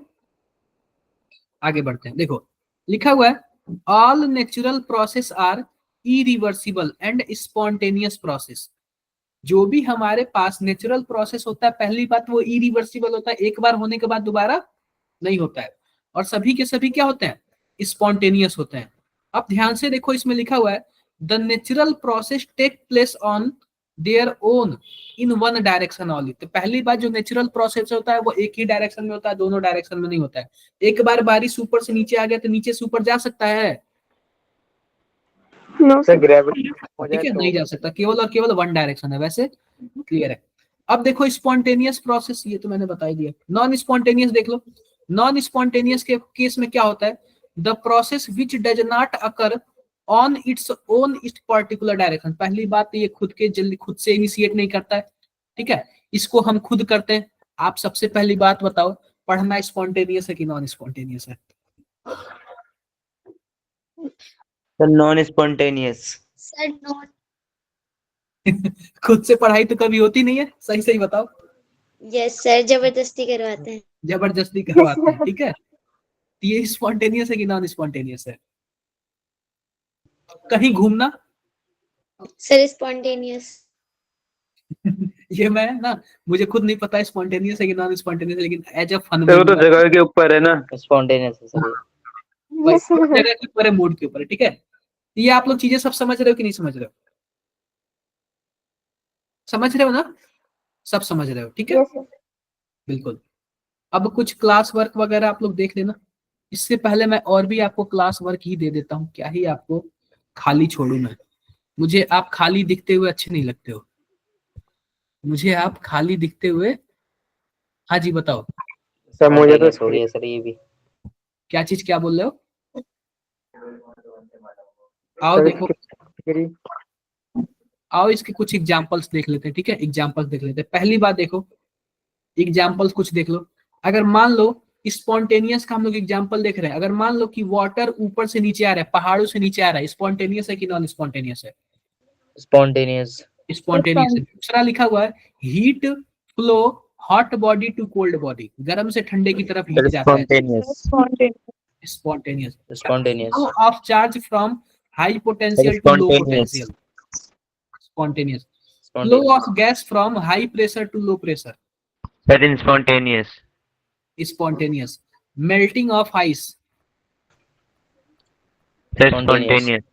आगे बढ़ते हैं। देखो लिखा हुआ है all natural process are irreversible and spontaneous process. जो भी हमारे पास नेचुरल प्रोसेस होता है, पहली बात वो इरिवर्सिबल होता है, एक बार होने के बाद दोबारा नहीं होता है, और सभी के सभी क्या होते हैं, स्पॉन्टेनियस होते हैं। अब ध्यान से देखो, इसमें लिखा हुआ है the natural process take place on their own in one direction only. तो पहली बात जो नेचुरल प्रोसेस होता है वो एक ही डायरेक्शन में होता है, दोनों डायरेक्शन में नहीं होता है। एक बार बारिश ऊपर से नीचे आ गया तो नीचे से ऊपर जा सकता है, नो सर सर। ग्रेविटी हो ठीक जाए है, तो नहीं जा सकता, केवल और केवल वन डायरेक्शन है, वैसे क्लियर है। अब देखो स्पॉन्टेनियस प्रोसेस, ये तो मैंने बता ही दिया। नॉन स्पॉन्टेनियस देख लो, नॉन स्पॉन्टेनियस के केस में क्या होता है, the process which does not occur on its own इस पर्टिकुलर डायरेक्शन। पहली बात तो ये खुद के जल्दी खुद से इनिशिएट नहीं करता है, ठीक है, इसको हम खुद करते हैं। आप सबसे पहली बात बताओ, पढ़ना स्पॉन्टेनियस है कि नॉन स्पॉन्टेनियस है? Sir non spontaneous. Sir not. खुद से पढ़ाई तो कभी होती नहीं है, सही सही बताओ। यस सर, जबरदस्ती करवाते हैं। जबरदस्ती करवाते हैं, ठीक है। ये स्पॉन्टेनियस है कि नॉन स्पॉन्टेनियस है? कहीं घूमना, सर स्पॉन्टेनियस। ये मैं ना, मुझे खुद नहीं पता स्पॉन्टेनियस है कि नॉन स्पॉन्टेनियस, लेकिन एज अ फन सर वो तो जगह के ऊपर है ना। स्पॉन्टेनियस है सर ये। Yes sir. जगह के ऊपर है, मूड के ऊपर है, ठीक है। ये आप लोग चीजें सब समझ रहे हो कि नहीं समझ रहे हो? समझ रहे हो ना, सब समझ रहे हो, ठीक है, यस सर। बिल्कुल। अब कुछ क्लास वर्क वगैरह आप लोग देख लेना। इससे पहले मैं और भी आपको क्लास वर्क ही दे देता हूँ, क्या ही आपको खाली छोड़ू मैं। मुझे आप खाली दिखते हुए अच्छे नहीं लगते हो, मुझे आप खाली दिखते हुए, हाँ जी बताओ, सर मुझे तो Spontaneous हो गया सर ये भी। क्या चीज, क्या बोल रहे हो? आओ सर देखो, इसकी आओ इसके कुछ एग्जांपल्स देख लेते हैं, ठीक है, एग्जांपल्स देख लेते हैं। पहली बात देखो, एग्जांपल्स कुछ देख लो। अगर मान लो स्पॉन्टेनियस का हम लोग एग्जांपल देख रहे हैं, अगर मान लो कि वाटर ऊपर से नीचे आ रहा है, पहाड़ों से नीचे आ रहा है, स्पॉन्टेनियस है कि नॉन स्पॉन्टेनियस है? स्पॉन्टेनियस। स्पॉन्टेनियस है। दूसरा लिखा हुआ है heat flow hot body to cold body, गर्म से ठंडे की तरफ हीट सर जाता है, spontaneous. Spontaneous. Spontaneous. Flow of charge from high sir potential to low spontaneous. Potential, spontaneous. Flow spontaneous. Of gas from high pressure to low pressure, sir spontaneous. Spontaneous. Melting of ice, sir Spontaneous. Spontaneous.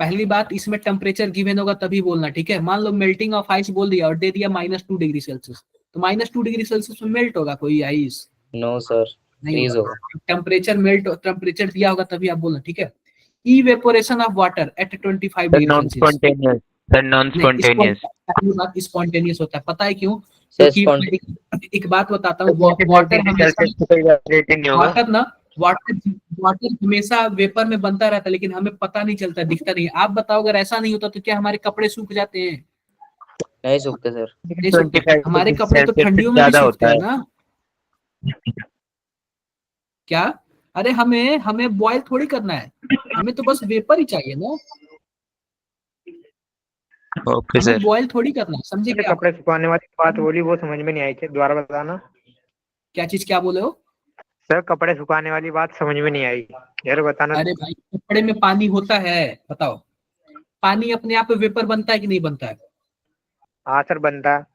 पहली बात इसमें temperature given होगा तभी बोलना, ठीक है। मान low melting of ice बोल दिया और दे दिया -2 डिग्री सेल्सियस, तो -2 डिग्री सेल्सियस में मेल्ट होगा कोई आइस? नो सर, नहीं फ्रीज होगा। होगा। टेम्परेचर दिया होगा तभी आप बोलना, ठीक है। Evaporation of water at 25 sir degree non Celsius, spontaneous. Sir non spontaneous. पहली बात स्पॉन्टेनियस होता है, पता है क्यों? सर क्योंकि एक बात बताता हूँ, वाटर हमेशा, नहीं होगा। वाटर ना, वाटर हमेशा वेपर में बनता रहता है, लेकिन हमें पता नहीं चलता, दिखता नहीं है। आप बताओ अगर ऐसा नहीं होता तो क्या हमारे कपड़े सूख जाते हैं? नहीं सूखते सर। नहीं सूखते। 25 हमारे डिग्री कपड़े तो सेल्सियस ठंडियों से में भी ज्यादा सूखते होता हैं है। ना, क्या? अरे हमें हमें बॉयल थोड़ी करना है, हमें तो बस वेपर ही चाहिए ना, ओके हमें सर। बॉयल थोड़ी करना है, समझे क्या? कपड़े सुखाने वाली बात बोली वो समझ में नहीं आई थी, दोबारा बताना। क्या चीज, क्या बोले हो? सर कपड़े सुखाने वाली बात समझ में नहीं आई, यार बताना। अरे भाई कपड़े में पानी होता है, बताओ, पानी अपने आप वेपर बनता है कि नहीं बनता है? हाँ सर बनता है।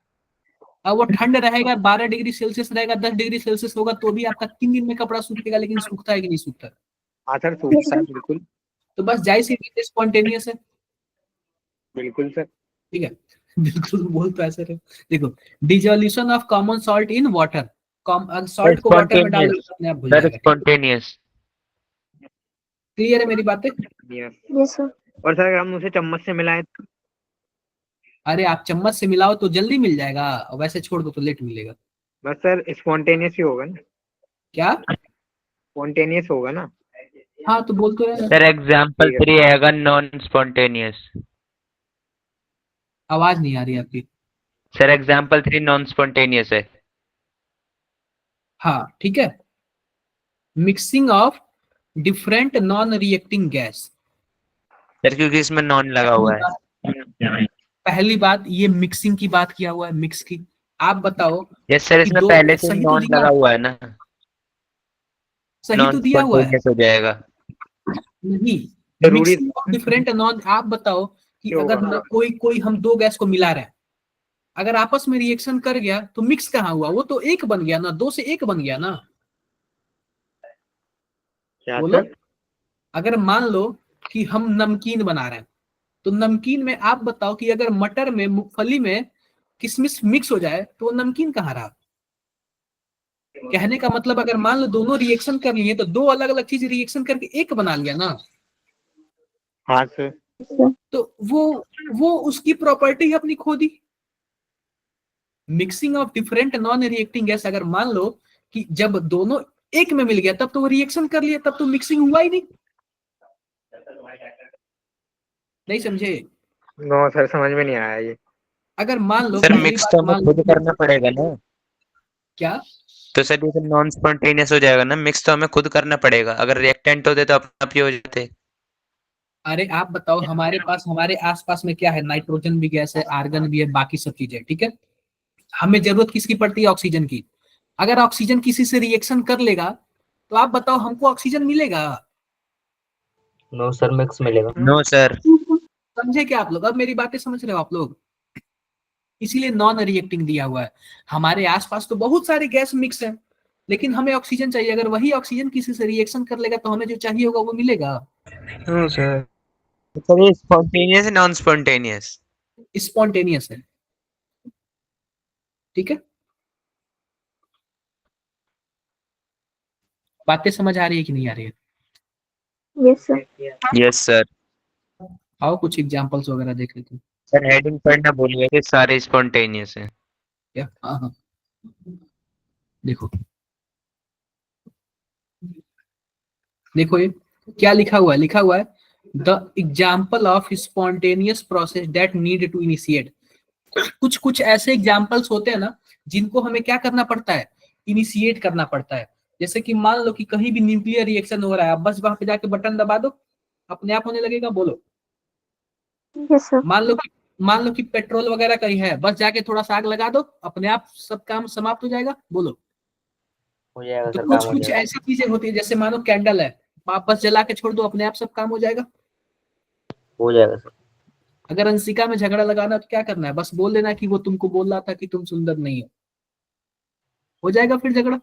अब वो ठंड रहेगा, 12 डिग्री सेल्सियस रहेगा, 10 डिग्री सेल्सियस होगा तो भी आपका 3 दिन में कपड़ा सूखेगा, लेकिन सूखता है कि नहीं सूखता? हाँ सर सूखता है बिल्कुल। तो बस जाहिर सी बात है स्पॉन्टेनियस है, बिल्कुल सर। ठीक है। बिल्कुल बोल तो ऐसे रहे। देखो dissolution of common salt in water, salt को वाटर में डाल दो अपने आप भूल सर जाएगा, स्पॉन्टेनियस। क्लियर है मेरी बातें? Yes sir. और सर अगर हम उसे चम्मच से मिलाएं तो? अरे आप चम्मच से मिलाओ तो जल्दी मिल जाएगा, और वैसे छोड़ दो तो लेट मिलेगा। बस सर स्पॉन्टेनियस ही होगा ना? क्या? स्पॉन्टेनियस होगा ना? हाँ तो बोल तो रहे, सर एग्जाम्पल 3 आएगा नॉन स्पॉन्टेनियस। आवाज नहीं आ रही आपकी। सर एग्जाम्पल 3 नॉन स्पॉन्टेनियस है। हाँ ठीक है, mixing of different non reacting gas. Sir क्योंकि इसमें नॉन लगा हुआ है। पहली बात ये मिक्सिंग की बात किया हुआ है, मिक्स की। आप बताओ यस सर, कि इसमें दो पहले से सही तो नॉन दिया, लगा हुआ है ना, सही नॉन तो दिया हुआ है। स्पॉन्टेनियस हो जाएगा। नहीं, जरूरी मिक्सिंग ऑफ डिफरेंट नॉन। आप बताओ कि क्यों अगर होगा? कोई कोई हम दो गैस को मिला रहे हैं, अगर आपस में रिएक्शन कर गया तो मिक्स कहाँ हुआ? वो तो एक बन गया ना, दो से एक बन गया ना। क्या बोलो, सर? अगर मान लो कि हम नमकीन बना रहे हैं, तो नमकीन में आप बताओ कि अगर मटर में, मूंगफली में किशमिश मिक्स हो जाए तो वो नमकीन कहाँ रहा? कहने का मतलब अगर मान लो दोनों रिएक्शन कर लिए तो दो अलग अलग चीज रिएक्शन करके एक बना लिया ना। हाँ सर। तो वो उसकी प्रॉपर्टी अपनी खो दी। Mixing of different non reacting gas, अगर मान लो कि जब दोनों एक में मिल गया तब तो वो रिएक्शन कर लिया, तब तो मिक्सिंग हुआ ही नहीं। नहीं समझे? नो सर, समझ में नहीं आया ये। अगर मान लो सर पहली मिक्स बात तो हमें मान खुद लो, करना पड़ेगा ना, क्या? तो सर ये तो नॉन स्पॉन्टेनियस हो जाएगा ना, मिक्स तो हमें खुद करना पड़ेगा, अगर रिएक्टेंट होते तो अपने आप ही हो जाते। अरे आप बताओ, हमारे पास हमारे आसपास में क्या है? नाइट्रोजन भी गैस है, आर्गन भी है, बाकी सब चीजें, ठीक है। हमें जरूरत किसकी पड़ती है? ऑक्सीजन की। अगर ऑक्सीजन किसी से रिएक्शन कर लेगा तो आप बताओ हमको ऑक्सीजन मिलेगा? नो सर, मिक्स मिलेगा। No sir. समझे क्या आप लोग? अब मेरी बातें समझ रहे हो आप लोग? इसीलिए नॉन रिएक्टिंग दिया हुआ है। हमारे आसपास तो बहुत सारे गैस मिक्स है, लेकिन हमें ऑक्सीजन चाहिए। अगर वही ऑक्सीजन किसी से रिएक्शन कर लेगा तो हमें जो चाहिए होगा वो मिलेगा। No sir. सर ये स्पॉन्टेनियस है नॉन स्पॉन्टेनियस? स्पॉन्टेनियस है, ठीक है। बातें समझ आ रही है कि नहीं आ रही है? Yes sir. Yes sir. आओ कुछ एग्जांपल्स वगैरह देख लेते हैं। सर हेडिंग पढ़ना भूलिए कि सारे स्पॉन्टेनियस हैं। क्या? हाँ हाँ, देखो देखो ये क्या लिखा हुआ है? लिखा हुआ है the example of spontaneous process that need to initiate. कुछ कुछ ऐसे एग्जाम्पल्स होते हैं ना जिनको हमें क्या करना पड़ता है? इनिशिएट करना पड़ता है। जैसे कि मान लो कि कहीं भी न्यूक्लियर रिएक्शन हो रहा है, आप बस वहां पे जाके बटन दबा दो, अपने आप होने लगेगा। बोलो। Yes sir. मान लो कि पेट्रोल वगैरह कहीं है, बस जाके थोड़ा सा आग लगा दो, अपने आप सब काम समाप्त हो जाएगा। बोलो। हो जाएगा तो सर, कुछ काम हो कुछ जाएगा। ऐसी चीजें होती है, जैसे मानो कैंडल है, आप बस जला के छोड़ दो, अपने आप सब काम हो जाएगा। हो जाएगा सर। अगर अंशिका में झगड़ा लगाना है तो क्या करना है? बस बोल देना कि वो तुमको बोल रहा था कि तुम सुंदर नहीं हो जाएगा फिर झगड़ा।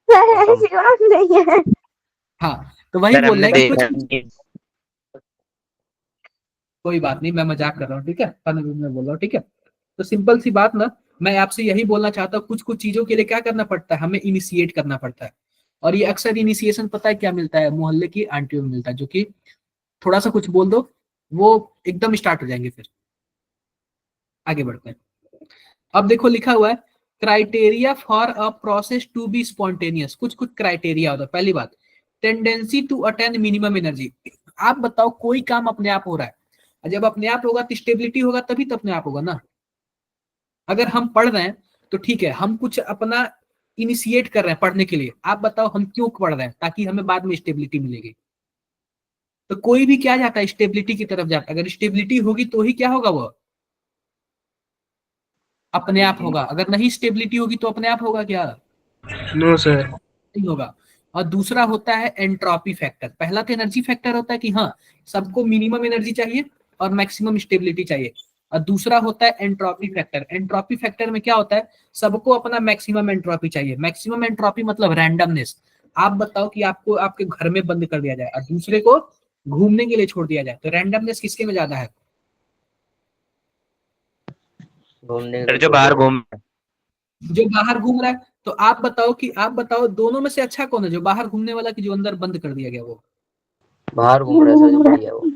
सर ऐसी बात नहीं है। हाँ, तो वही सर बोल हमने रहे हैं कि देखा कुछ नहीं। कोई बात नहीं, मैं मजाक कर रहा हूँ, ठीक है, फन में बोल रहा हूँ, ठीक है। तो सिंपल सी बात ना, मैं आपसे यही बोलना चाहता हूँ, कुछ कुछ चीजों के लिए क्या करना पड़ता है? हमें इनिशिएट करना पड़ता है। और ये अक्सर इनिशिएशन पता है क्या मिलता है? मोहल्ले की आंटियों में मिलता है, जो कि थोड़ा सा कुछ बोल दो वो एकदम स्टार्ट हो जाएंगे। फिर आगे बढ़ते हैं। अब देखो लिखा हुआ है criteria for a process to be spontaneous. कुछ कुछ क्राइटेरिया होता है। पहली बात, tendency to attain minimum energy. आप बताओ कोई काम अपने आप हो रहा है, जब अपने आप होगा तो स्टेबिलिटी होगा, तभी तो अपने आप होगा ना। अगर हम पढ़ रहे हैं तो ठीक है, हम कुछ अपना इनिशिएट कर रहे हैं पढ़ने के लिए। आप बताओ हम क्यों पढ़ रहे हैं? ताकि हमें बाद में स्टेबिलिटी मिलेगी। तो कोई भी क्या जाता है? स्टेबिलिटी की तरफ जाता है। अगर स्टेबिलिटी होगी तो ही क्या होगा? वो अपने आप होगा। अगर नहीं स्टेबिलिटी होगी तो अपने आप होगा क्या? No sir. नहीं होगा। और दूसरा होता है एंट्रोपी फैक्टर। पहला तो एनर्जी फैक्टर होता है कि हाँ, सबको मिनिमम एनर्जी चाहिए और मैक्सिमम स्टेबिलिटी चाहिए। और दूसरा होता है एंट्रोपी फैक्टर। एंट्रोपी फैक्टर में क्या होता है? सबको अपना मैक्सिमम एंट्रोपी चाहिए। मैक्सिमम एंट्रोपी मतलब रैंडमनेस। आप बताओ कि आपको आपके घर में बंद कर दिया जाए और दूसरे को घूमने के लिए छोड़ दिया जाए, तो रैंडमनेस किसके में ज्यादा है? घूमने के सर लिए जो छोड़ बाहर दिया। घूम, जो बाहर घूम रहा है। तो आप बताओ दोनों में से अच्छा कौन है? जो बाहर घूमने वाला कि जो अंदर बंद कर दिया गया? वो बाहर घूम रहा है सर, जो बढ़िया वो।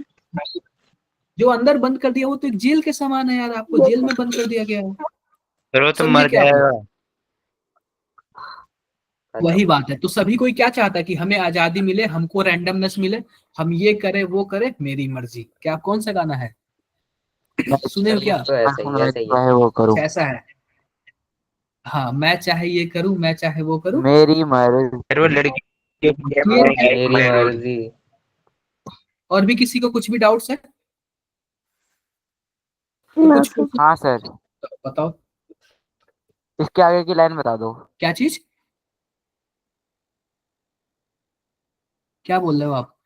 जो अंदर बंद कर दिया वो तो एक जेल के समान है यार, आपको जेल में बंद कर दिया गया है। सर वो तो समझे मर क्या आप लोग? जाएगा। वही बात है। तो सभी कोई क्या चाहता है कि हमें आजादी मिले, हमको रैंडमनेस मिले, हम ये करें वो करें, मेरी मर्जी। क्या कौन सा गाना है? सुने हो सर क्या? कुछ तो ऐसा ही है, ऐसा ही है। चाहे वो करूं, कैसा है? हाँ, मैं चाहे ये करूं, मैं चाहे वो करूं, मेरी मर्जी। सर वो लड़की मेरी मर्जी। और भी किसी को कुछ भी डाउट्स है? तो नो कुछ सर। हाँ सर, बताओ इसके आगे की लाइन बता दो। क्या चीज, क्या बोल रहे हो आप?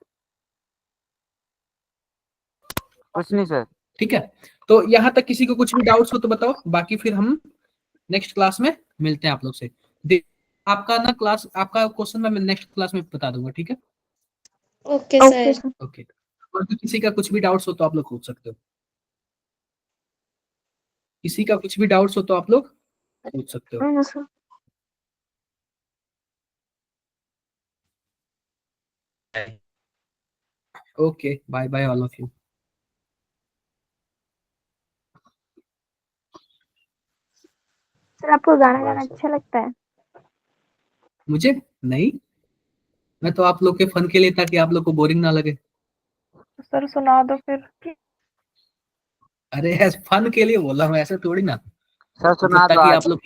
कुछ नहीं सर। ठीक है, तो यहाँ तक किसी को कुछ भी डाउट्स हो तो बताओ, बाकी फिर हम नेक्स्ट क्लास में मिलते हैं आप लोग से। आपका ना क्लास, आपका क्वेश्चन मैं नेक्स्ट क्लास में बता दूंगा, ठीक है? Okay okay sir. Sir. Okay, और भी किसी का कुछ भी डाउट्स हो तो आप लोग पूछ सकते हो। किसी का कुछ भी डाउट्स हो तो आप लोग पूछ सकते हो। No sir. Okay, bye bye all of you. Sir आपको गाना बाय गाना सर। अच्छा लगता है? मुझे नहीं, मैं तो आप लोग के फन के लिए, ताकि आप लोग को बोरिंग ना लगे। सर सुना दो फिर। अरे फन के लिए बोला मैं, ऐसे थोड़ी ना, सर मतलब सुना दो ताकि आज। आप लोग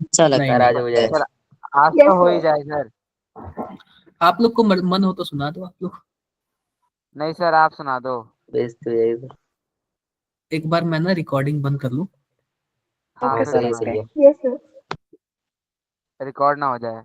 अच्छा नहीं लगता है, नहीं, आज हो जाए। सर आज यस तो हो ही सर। जाए सर। आप लोग को मन हो तो सुना दो आप लोग। नहीं सर, आप सुना दो। बेइज्जती हो जाएगी सर। एक बार मैं ना रिकॉर्डिंग बंद कर लूं। हाँ हाँ ओके सर, सर, ये सुना सही दो। है। Yes sir. रिकॉर्ड ना हो जाए।